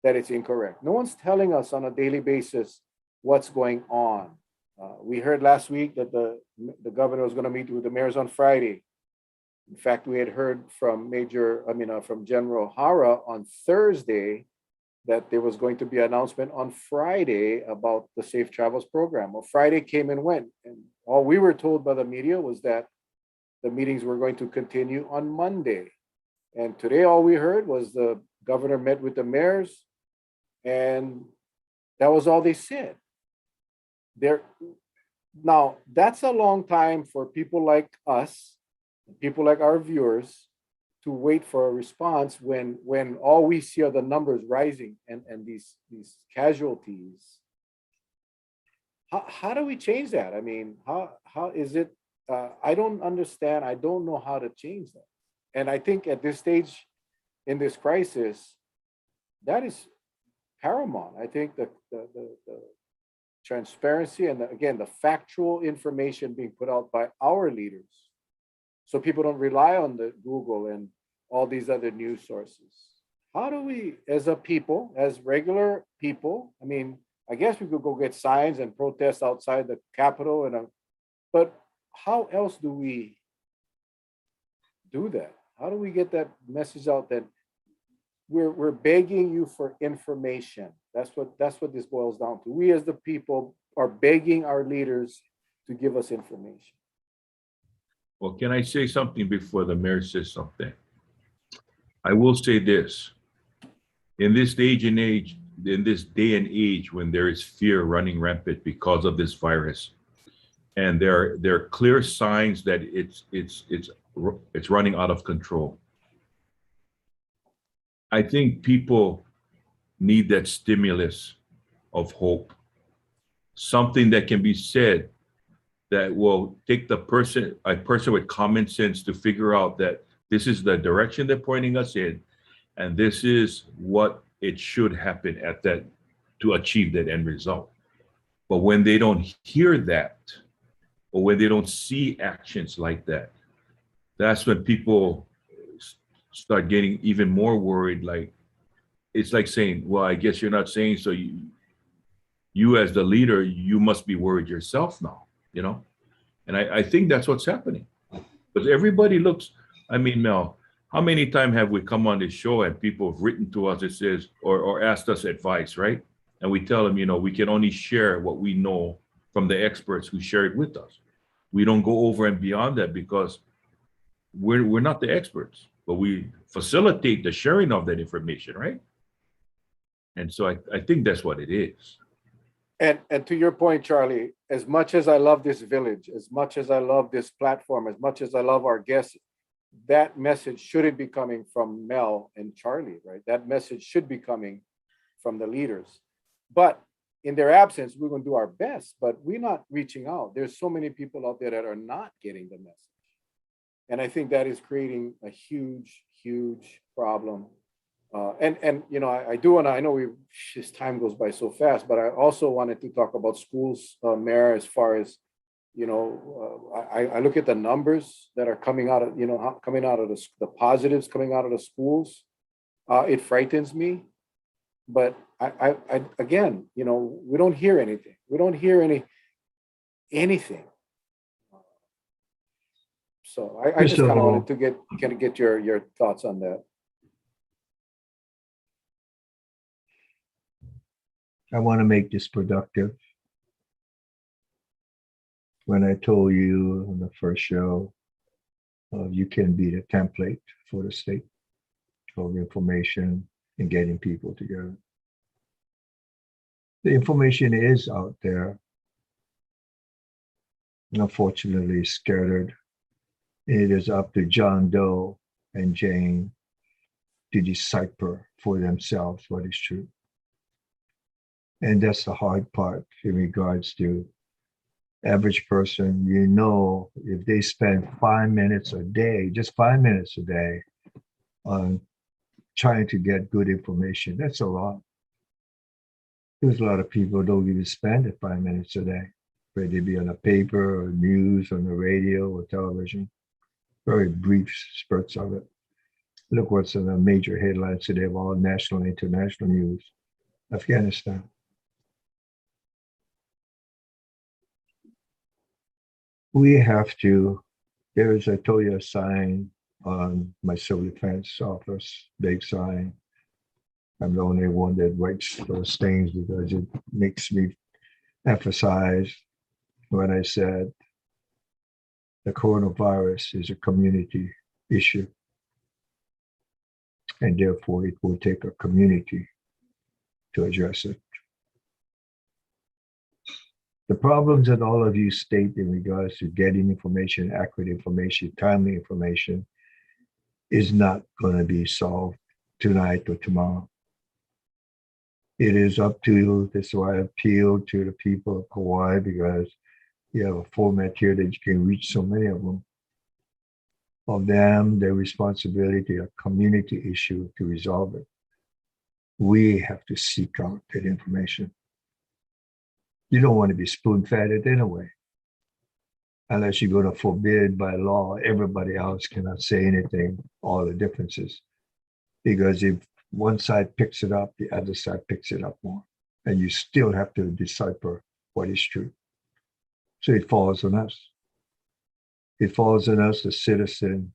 that it's incorrect. No one's telling us on a daily basis what's going on. We heard last week that the governor was going to meet with the mayors on Friday. In fact, we had heard from from General Hara on Thursday that there was going to be an announcement on Friday about the Safe Travels program. Well, Friday came and went, and all we were told by the media was that the meetings were going to continue on Monday. And today, all we heard was the governor met with the mayors, and that was all they said. Now, that's a long time for people like us, people like our viewers, to wait for a response when all we see are the numbers rising and these casualties. How do we change that? I mean, how is it? I don't understand. I don't know how to change that. And I think at this stage in this crisis, that is paramount. I think the transparency and again, the factual information being put out by our leaders, so people don't rely on the Google and all these other news sources. How do we, as a people, as regular people, I mean, I guess we could go get signs and protest outside the Capitol, but how else do we do that? How do we get that message out that we're begging you for information? That's what this boils down to. We as the people are begging our leaders to give us information. Well, can I say something before the mayor says something? I will say this. In this day and age, when there is fear running rampant because of this virus, and there are clear signs that it's running out of control, I think people need that stimulus of hope, something that can be said that will take a person with common sense to figure out that this is the direction they're pointing us in, and this is what it should happen at that to achieve that end result. But when they don't hear that, or when they don't see actions like that, that's when people start getting even more worried. Like, it's like saying, well, I guess you're not saying so. You as the leader, you must be worried yourself now, And I think that's what's happening. Because everybody looks, I mean, Mel, how many times have we come on this show and people have written to us that says, or asked us advice, right? And we tell them, we can only share what we know from the experts who share it with us. We don't go over and beyond that because we're not the experts, but we facilitate the sharing of that information, right? And so I think that's what it is. And to your point, Charlie, as much as I love this village, as much as I love this platform, as much as I love our guests, that message shouldn't be coming from Mel and Charlie, right? That message should be coming from the leaders. But in their absence, we're going to do our best, but we're not reaching out. There's so many people out there that are not getting the message. And I think that is creating a huge, huge problem And you know, I do, and I know this time goes by so fast, but I also wanted to talk about schools, Mayor, as far as, you know, I look at the numbers that are coming out of, you know, coming out of the positives coming out of the schools. It frightens me, but again, you know, we don't hear anything. We don't hear anything. So I just Mr. kind of Hall, wanted to get your thoughts on that. I want to make this productive. When I told you on the first show, you can be the template for the state of information and getting people together. The information is out there, unfortunately scattered. It is up to John Doe and Jane to decipher for themselves what is true. And that's the hard part in regards to average person. You know, if they spend 5 minutes a day, just 5 minutes a day on trying to get good information, that's a lot. There's a lot of people who don't even spend it 5 minutes a day, whether they be on a paper or news, on the radio or television. Very brief spurts of it. Look what's in the major headlines today of all national and international news. Afghanistan. We have to, there's I told you a sign on my civil defense office, big sign. I'm the only one that writes those things because it makes me emphasize when I said the coronavirus is a community issue. And therefore it will take a community to address it. The problems that all of you state in regards to getting information, accurate information, timely information is not going to be solved tonight or tomorrow. It is up to you. That's why I appeal to the people of Kauai, because you have a format here that you can reach so many of them. Of them, their responsibility, a community issue to resolve it. We have to seek out that information. You don't want to be spoon-fed it anyway, unless you're going to forbid by law, everybody else cannot say anything, all the differences. Because if one side picks it up, the other side picks it up more. And you still have to decipher what is true. So it falls on us. It falls on us, the citizen,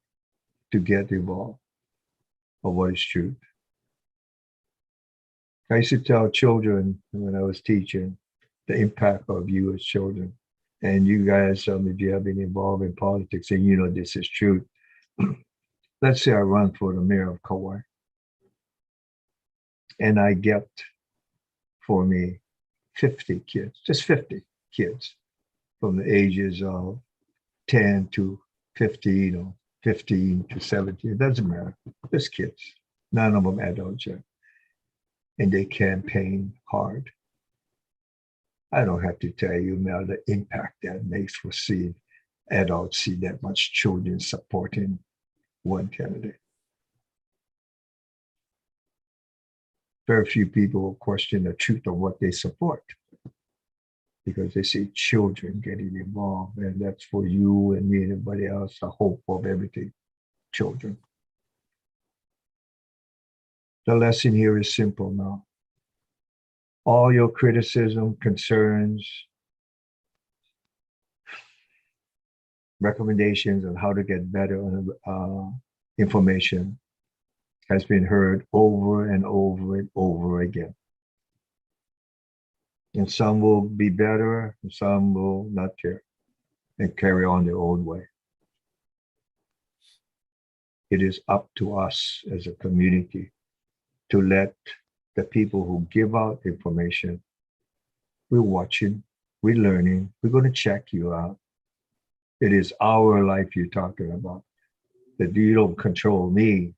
to get involved of what is true. I used to tell children when I was teaching the impact of you as children. And you guys, if you have been involved in politics and you know this is true. Let's say I run for the mayor of Kauai. And I get for me 50 kids, just 50 kids from the ages of 10 to 15 or 15 to 17. It doesn't matter. Just kids, none of them adults yet. And they campaign hard. I don't have to tell you, Mel, the impact that makes for seeing adults see that much children supporting one candidate. Very few people will question the truth of what they support because they see children getting involved, and that's for you and me and everybody else, the hope of everything, children. The lesson here is simple now. All your criticism, concerns, recommendations on how to get better information has been heard over and over and over again. And some will be better, and some will not care and carry on their own way. It is up to us as a community to let the people who give out information, we're watching, we're learning, we're going to check you out. It is our life you're talking about. That you don't control me.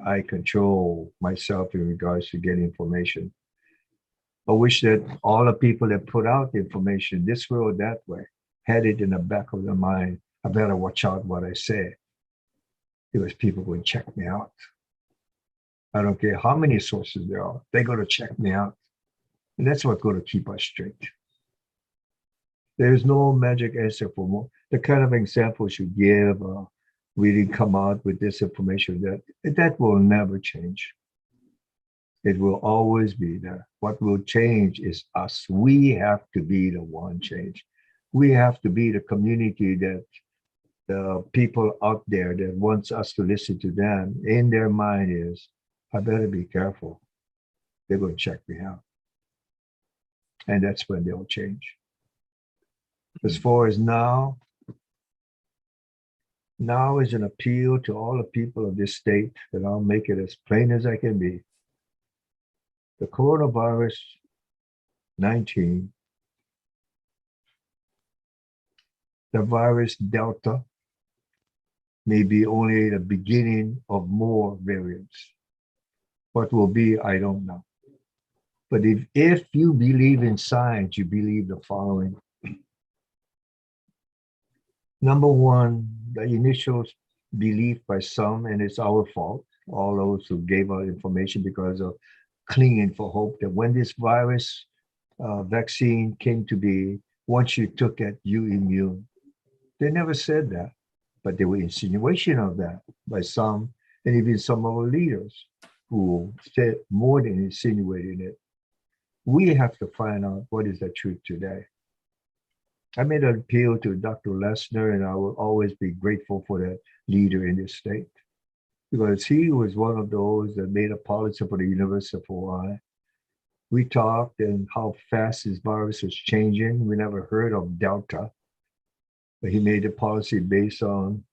I control myself in regards to getting information. I wish that all the people that put out the information this way or that way had it in the back of their mind. I better watch out what I say because people will check me out. I don't care how many sources there are. They're going to check me out. And that's what's going to keep us straight. There's no magic answer for more. The kind of examples you give, we didn't come out with this information that will never change. It will always be there. What will change is us. We have to be the one change. We have to be the community that the people out there that wants us to listen to them in their mind is, I better be careful. They're going to check me out. And that's when they'll change. As far as now is an appeal to all the people of this state, and I'll make it as plain as I can be. The coronavirus 19, the virus Delta, may be only the beginning of more variants. What will be, I don't know. But if you believe in science, you believe the following. Number one, the initial belief by some, and it's our fault, all those who gave out information because of clinging for hope, that when this virus vaccine came to be, once you took it, you immune. They never said that, but there were insinuation of that by some, and even some of our leaders who said more than insinuating it. We have to find out what is the truth today. I made an appeal to Dr. Lesnar, and I will always be grateful for that leader in this state, because he was one of those that made a policy for the University of Hawaii. We talked and how fast this virus was changing. We never heard of Delta, but he made a policy based on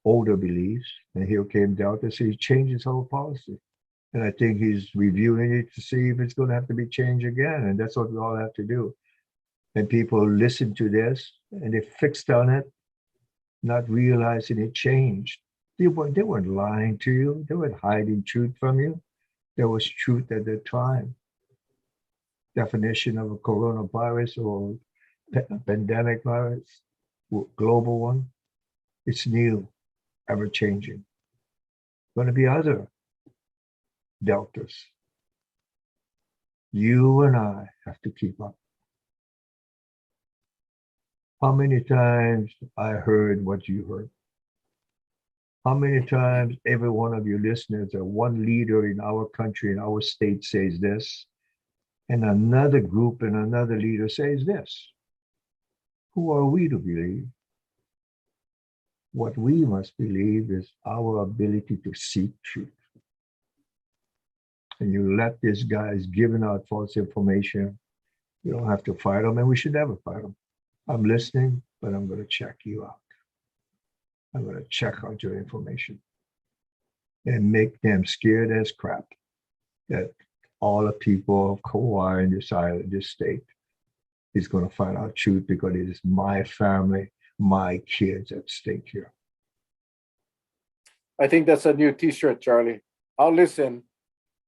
older beliefs, and here came Delta, so he changed his whole policy. And I think he's reviewing it to see if it's going to have to be changed again, and that's what we all have to do. And people listen to this and they fixed on it, not realizing it changed. They weren't lying to you. They weren't hiding truth from you. There was truth at the time. Definition of a coronavirus or pandemic virus, global one, it's new, ever changing. Going to be other deltas. You and I have to keep up. How many times I heard what you heard? How many times every one of you listeners or one leader in our country, in our state says this, and another group and another leader says this? Who are we to believe? What we must believe is our ability to seek truth. And you let these guys giving out false information, you don't have to fight them, and we should never fight them. I'm listening, but I'm going to check you out. I'm going to check out your information and make them scared as crap that all the people of Kauai and this island, this state, is going to find out truth, because it is my family, my kids at stake here. I think that's a new T-shirt, Charlie. I'll listen,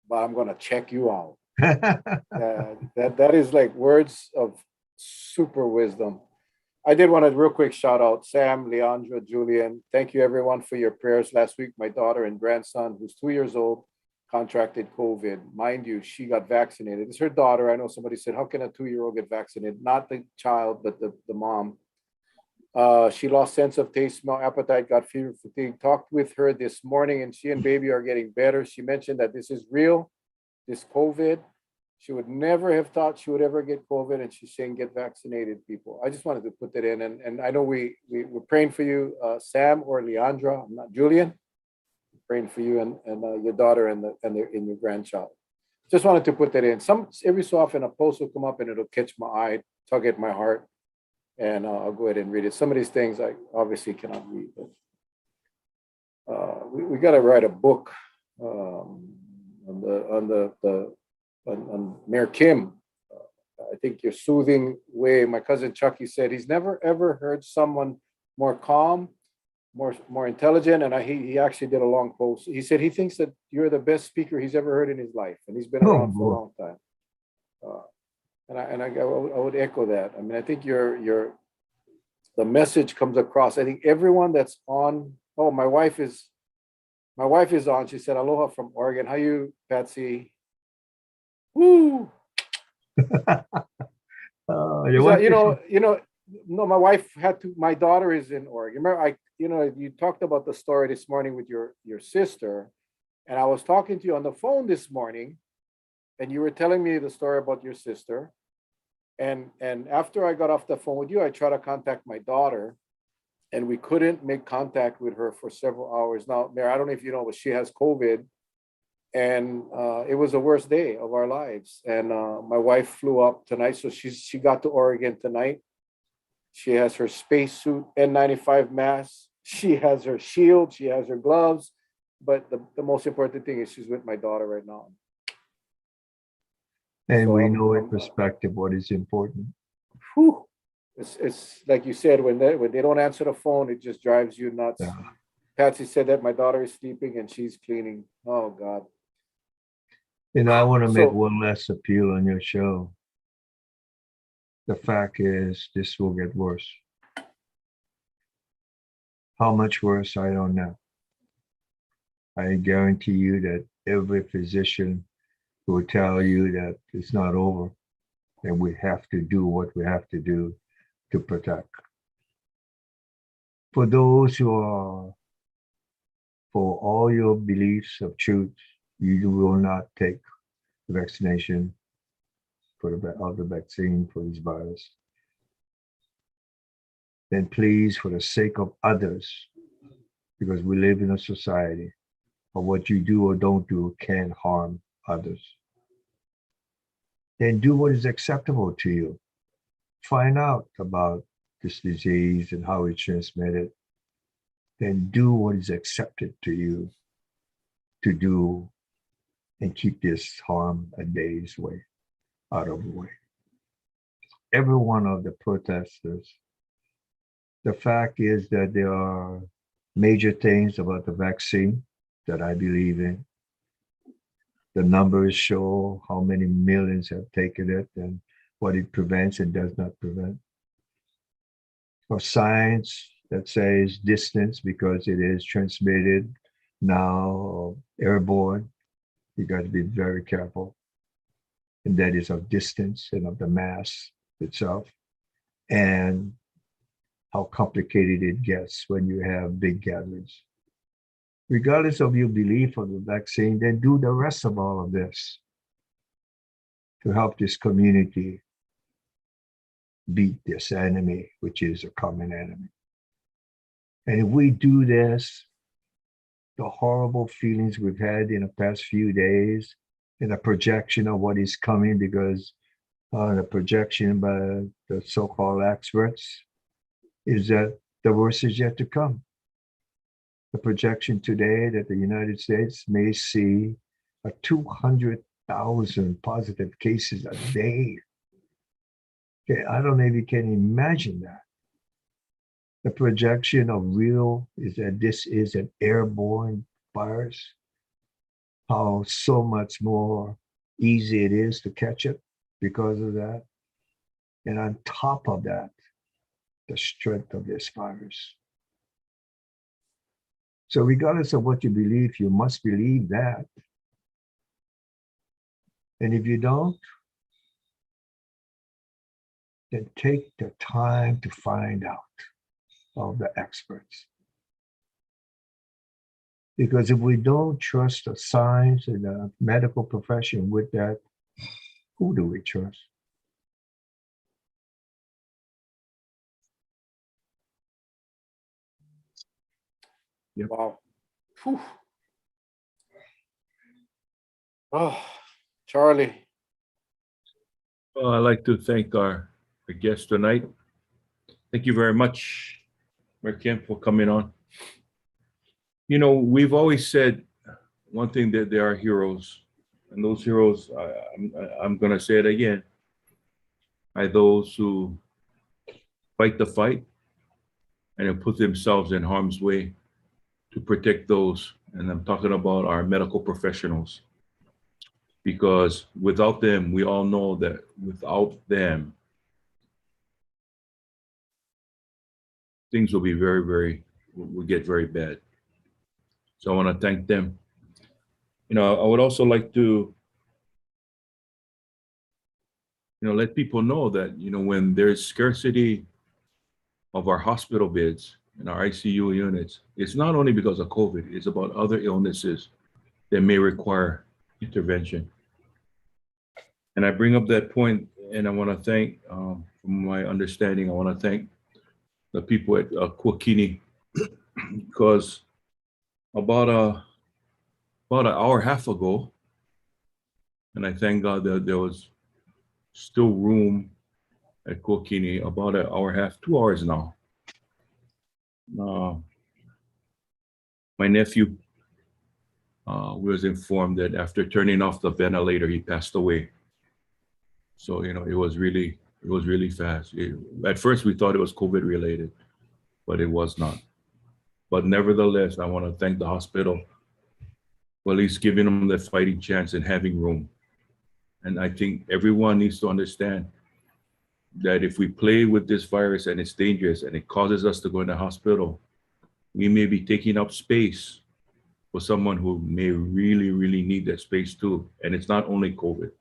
but I'm going to check you out. That is like words of super wisdom. I did want to real quick shout out Sam, Leandra, Julian. Thank you everyone for your prayers. Last week, my daughter and grandson, who's 2 years old, contracted COVID. Mind you, she got vaccinated. It's her daughter. I know somebody said, how can a 2-year-old get vaccinated? Not the child, but the mom. She lost sense of taste, smell, appetite, got fever, fatigue. Talked with her this morning, and she and baby are getting better. She mentioned that this is real, this COVID. She would never have thought she would ever get COVID, and she's saying get vaccinated, people. I just wanted to put that in, and I know we're praying for you, Sam or Leandra. I'm not Julian. We're praying for you and your daughter and your grandchild. Just wanted to put that in. Every so often a post will come up and it'll catch my eye, tug at my heart, and I'll go ahead and read it. Some of these things I obviously cannot read, but we got to write a book on Mayor Kim. I think your soothing way. My cousin Chucky said he's never ever heard someone more calm, more intelligent, and he actually did a long post. He said he thinks that you're the best speaker he's ever heard in his life, and he's been around for a long time. And I would echo that. I mean, I think the message comes across. I think everyone that's on. Oh, my wife is My wife is on. She said, "Aloha from Oregon. How you, Patsy?" Woo! You want No, my wife had to. My daughter is in Oregon. Remember, you talked about the story this morning with your sister, and I was talking to you on the phone this morning, and you were telling me the story about your sister. And after I got off the phone with you, I tried to contact my daughter, and we couldn't make contact with her for several hours. Now, Mayor, I don't know if you know, but she has COVID, and it was the worst day of our lives. And my wife flew up tonight, so she got to Oregon tonight. She has her spacesuit N95 mask. She has her shield. She has her gloves. But the most important thing is she's with my daughter right now. And So we know in perspective what is important. Whew, it's like you said, when they don't answer the phone, it just drives you nuts. Yeah. Patsy said that my daughter is sleeping and she's cleaning. Oh God. And I want to make So- one last appeal on your show. The fact is, this will get worse. How much worse, I don't know. I guarantee you that every physician will tell you that it's not over, and we have to do what we have to do to protect. For those who are, for all your beliefs of truth, you will not take the vaccination for the vaccine for this virus. Then please, for the sake of others, because we live in a society, or what you do or don't do can harm others, then do what is acceptable to you. Find out about this disease and how it's transmitted. Then do what is accepted to you to do and keep this harm a day's way out of the way. Every one of the protesters, the fact is that there are major things about the vaccine that I believe in. The numbers show how many millions have taken it and what it prevents and does not prevent. Of science that says distance because it is transmitted now airborne, you got to be very careful. And that is of distance and of the mass itself, and how complicated it gets when you have big gatherings. Regardless of your belief of the vaccine, then do the rest of all of this to help this community beat this enemy, which is a common enemy. And if we do this, the horrible feelings we've had in the past few days and a projection of what is coming, because the projection by the so-called experts is that the worst is yet to come. The projection today that the United States may see 200,000 positive cases a day. Okay, I don't know if you can imagine that. The projection of real is that this is an airborne virus, how so much more easy it is to catch it because of that. And on top of that, the strength of this virus. So regardless of what you believe, you must believe that. And if you don't, then take the time to find out of the experts. Because if we don't trust the science and the medical profession with that, who do we trust? Yep. Wow. Whew. Oh, Charlie. Well, I'd like to thank our guest tonight. Thank you very much, Mayor Kim, for coming on. You know, we've always said one thing, that there are heroes, and those heroes, I'm going to say it again, are those who fight the fight and have put themselves in harm's way to protect those. And I'm talking about our medical professionals, because without them, we all know that without them, things will be will get very bad. So I want to thank them. I would also like to, let people know that, when there's scarcity of our hospital beds and our ICU units, it's not only because of COVID, it's about other illnesses that may require intervention. And I bring up that point, and I want to thank, from my understanding, I want to thank the people at Kwakini, because about an hour and a half ago, and I thank God that there was still room at Kwakini, about an hour and a half, 2 hours now. My nephew was informed that after turning off the ventilator, he passed away. So, it was really fast. At first, we thought it was COVID related, but it was not. But nevertheless, I want to thank the hospital for at least giving them the fighting chance and having room. And I think everyone needs to understand that if we play with this virus and it's dangerous and it causes us to go in the hospital, we may be taking up space for someone who may really, really need that space too. And it's not only COVID.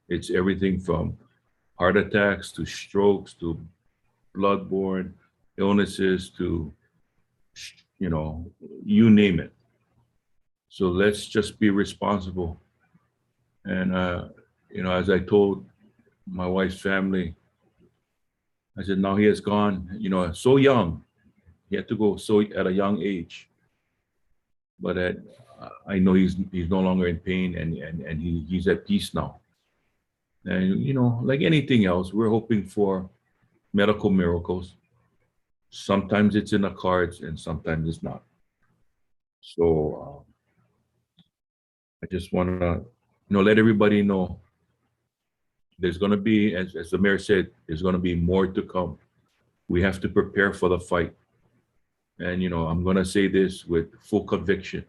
It's everything from heart attacks to strokes to bloodborne illnesses to, you name it. So let's just be responsible. And, as I told my wife's family, I said, now he has gone, so young. He had to go so at a young age. But I know he's no longer in pain and he's at peace now. And, like anything else, we're hoping for medical miracles. Sometimes it's in the cards and sometimes it's not. So I just want to, let everybody know there's going to be, as the mayor said, there's going to be more to come. We have to prepare for the fight. And, I'm going to say this with full conviction.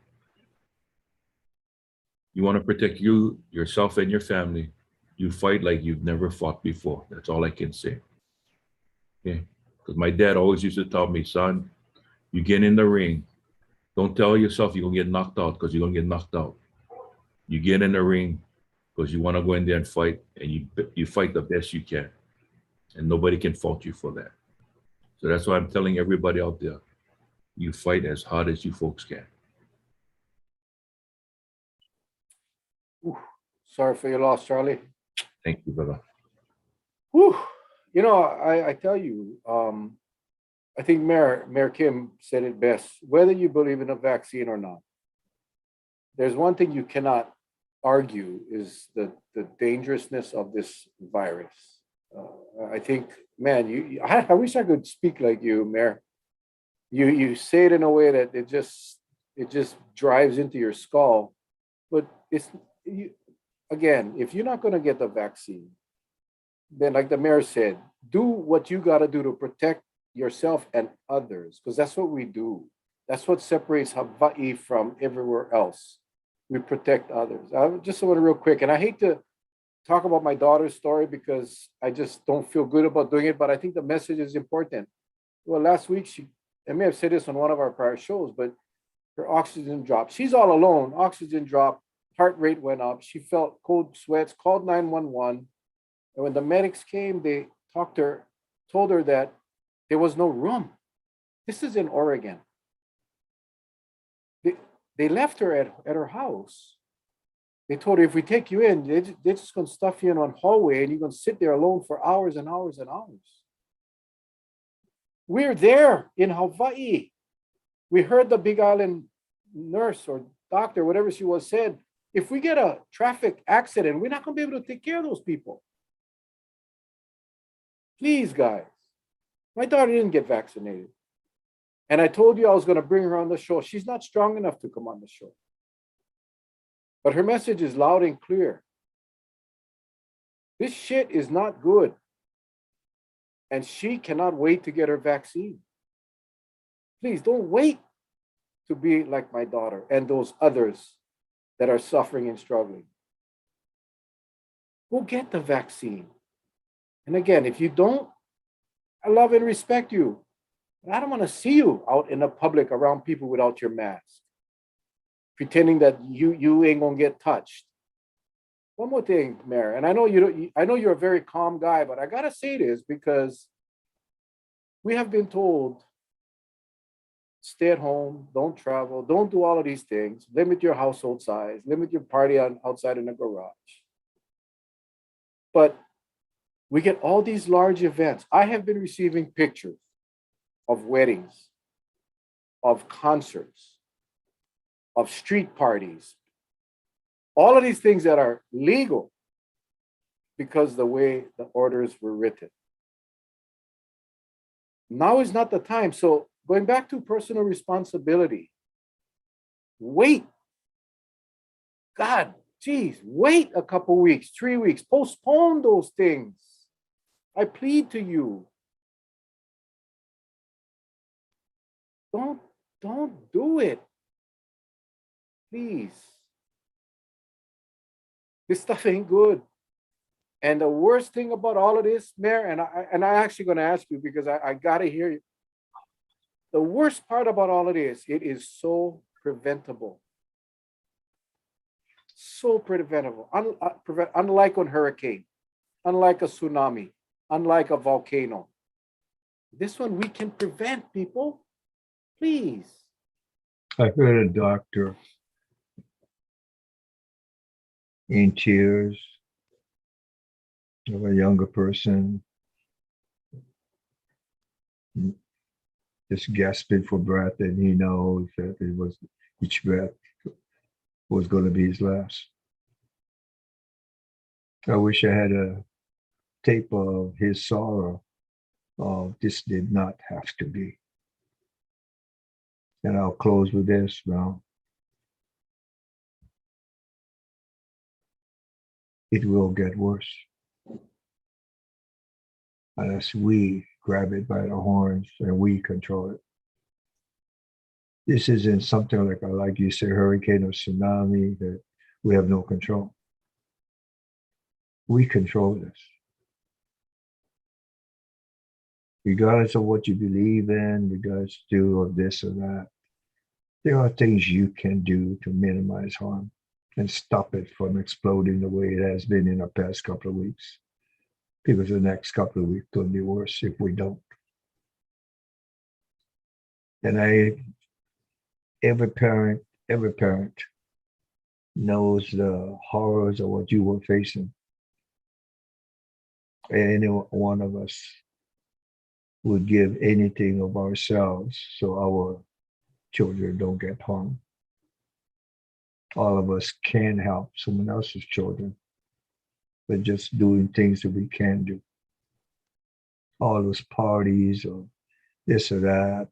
You want to protect yourself and your family. You fight like you've never fought before. That's all I can say. Okay? Because my dad always used to tell me, son, you get in the ring. Don't tell yourself you're going to get knocked out because you're going to get knocked out. You get in the ring because you want to go in there and fight, and you fight the best you can. And nobody can fault you for that. So that's why I'm telling everybody out there, you fight as hard as you folks can. Ooh, sorry for your loss, Charlie. Thank you, brother. Whew. I tell you, I think Mayor Kim said it best. Whether you believe in a vaccine or not, there's one thing you cannot argue is the dangerousness of this virus. I think, man, I wish I could speak like you, Mayor. You say it in a way that it just drives into your skull. But again, if you're not going to get the vaccine, then like the mayor said, do what you got to do to protect yourself and others, because that's what we do. That's what separates Hawaii from everywhere else. We protect others. I just want to real quick, and I hate to talk about my daughter's story because I just don't feel good about doing it, but I think the message is important. Well, last week, I may have said this on one of our prior shows, but her oxygen dropped. She's all alone, oxygen dropped, heart rate went up. She felt cold sweats, called 911. And when the medics came, they told her that there was no room. This is in Oregon. They left her at her house. They told her, if we take you in, they're just going to stuff you in one hallway and you're going to sit there alone for hours and hours and hours. We're there in Hawaii. We heard the Big Island nurse or doctor, whatever she was, said, if we get a traffic accident, we're not going to be able to take care of those people. Please, guys. My daughter didn't get vaccinated. And I told you I was going to bring her on the show. She's not strong enough to come on the show. But her message is loud and clear. This shit is not good. And she cannot wait to get her vaccine. Please don't wait to be like my daughter and those others that are suffering and struggling. Go get the vaccine. And again, if you don't, I love and respect you. But I don't want to see you out in the public around people without your mask. pretending that you ain't gonna get touched. One more thing, Mayor, and I know you don't, I know you're a very calm guy, but I gotta say this because we have been told stay at home, don't travel, don't do all of these things, limit your household size, limit your party outside in the garage. But we get all these large events. I have been receiving pictures of weddings, of concerts, of street parties, all of these things that are legal because the way the orders were written. Now is not the time. So going back to personal responsibility, wait. God, geez, wait a couple weeks, 3 weeks, postpone those things. I plead to you. Don't do it. Please. This stuff ain't good. And the worst thing about all of this, Mayor, and I actually gonna ask you because I gotta hear you. The worst part about all of this, it is so preventable. So preventable. Unlike a hurricane, unlike a tsunami, unlike a volcano. This one we can prevent, people. Please. I heard a doctor in tears of a younger person just gasping for breath, and he knows that it was each breath was going to be his last. I wish I had a tape of his sorrow. Oh, this did not have to be. And I'll close with this now. It will get worse unless we grab it by the horns and we control it. This isn't something like you say, hurricane or tsunami that we have no control. We control this. Regardless of what you believe in, regardless of this or that, there are things you can do to minimize harm and stop it from exploding the way it has been in the past couple of weeks. Because the next couple of weeks will be worse if we don't. And every parent knows the horrors of what you were facing. Any one of us would give anything of ourselves so our children don't get harmed. All of us can help someone else's children, but just doing things that we can do. All those parties or this or that,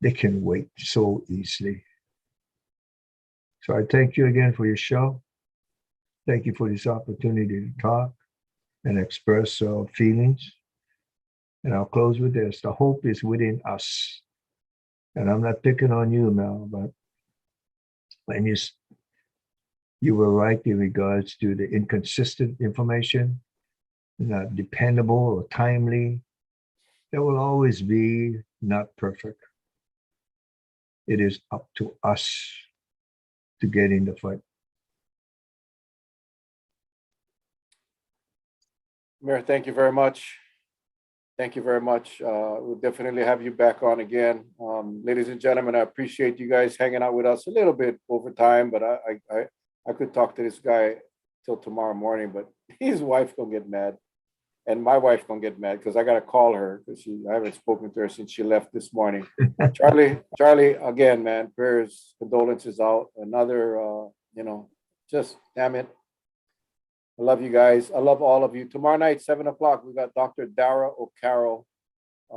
they can wait so easily. So I thank you again for your show. Thank you for this opportunity to talk and express feelings. And I'll close with this. The hope is within us. And I'm not picking on you, Mel, but when you were right in regards to the inconsistent information, not dependable or timely. There will always be not perfect. It is up to us to get in the fight. Mayor, thank you very much. Thank you very much. We'll definitely have you back on again. Ladies and gentlemen, I appreciate you guys hanging out with us a little bit over time, but I could talk to this guy till tomorrow morning, but his wife gonna get mad. And my wife gonna get mad because I gotta call her because I haven't spoken to her since she left this morning. Charlie, again, man, prayers, condolences out. Another, just damn it. I love you guys. I love all of you. Tomorrow night, 7:00, we got Dr. Dara O'Carroll.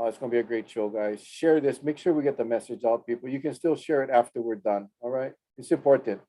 It's gonna be a great show, guys. Share this. Make sure we get the message out, people. You can still share it after we're done. All right, it's important.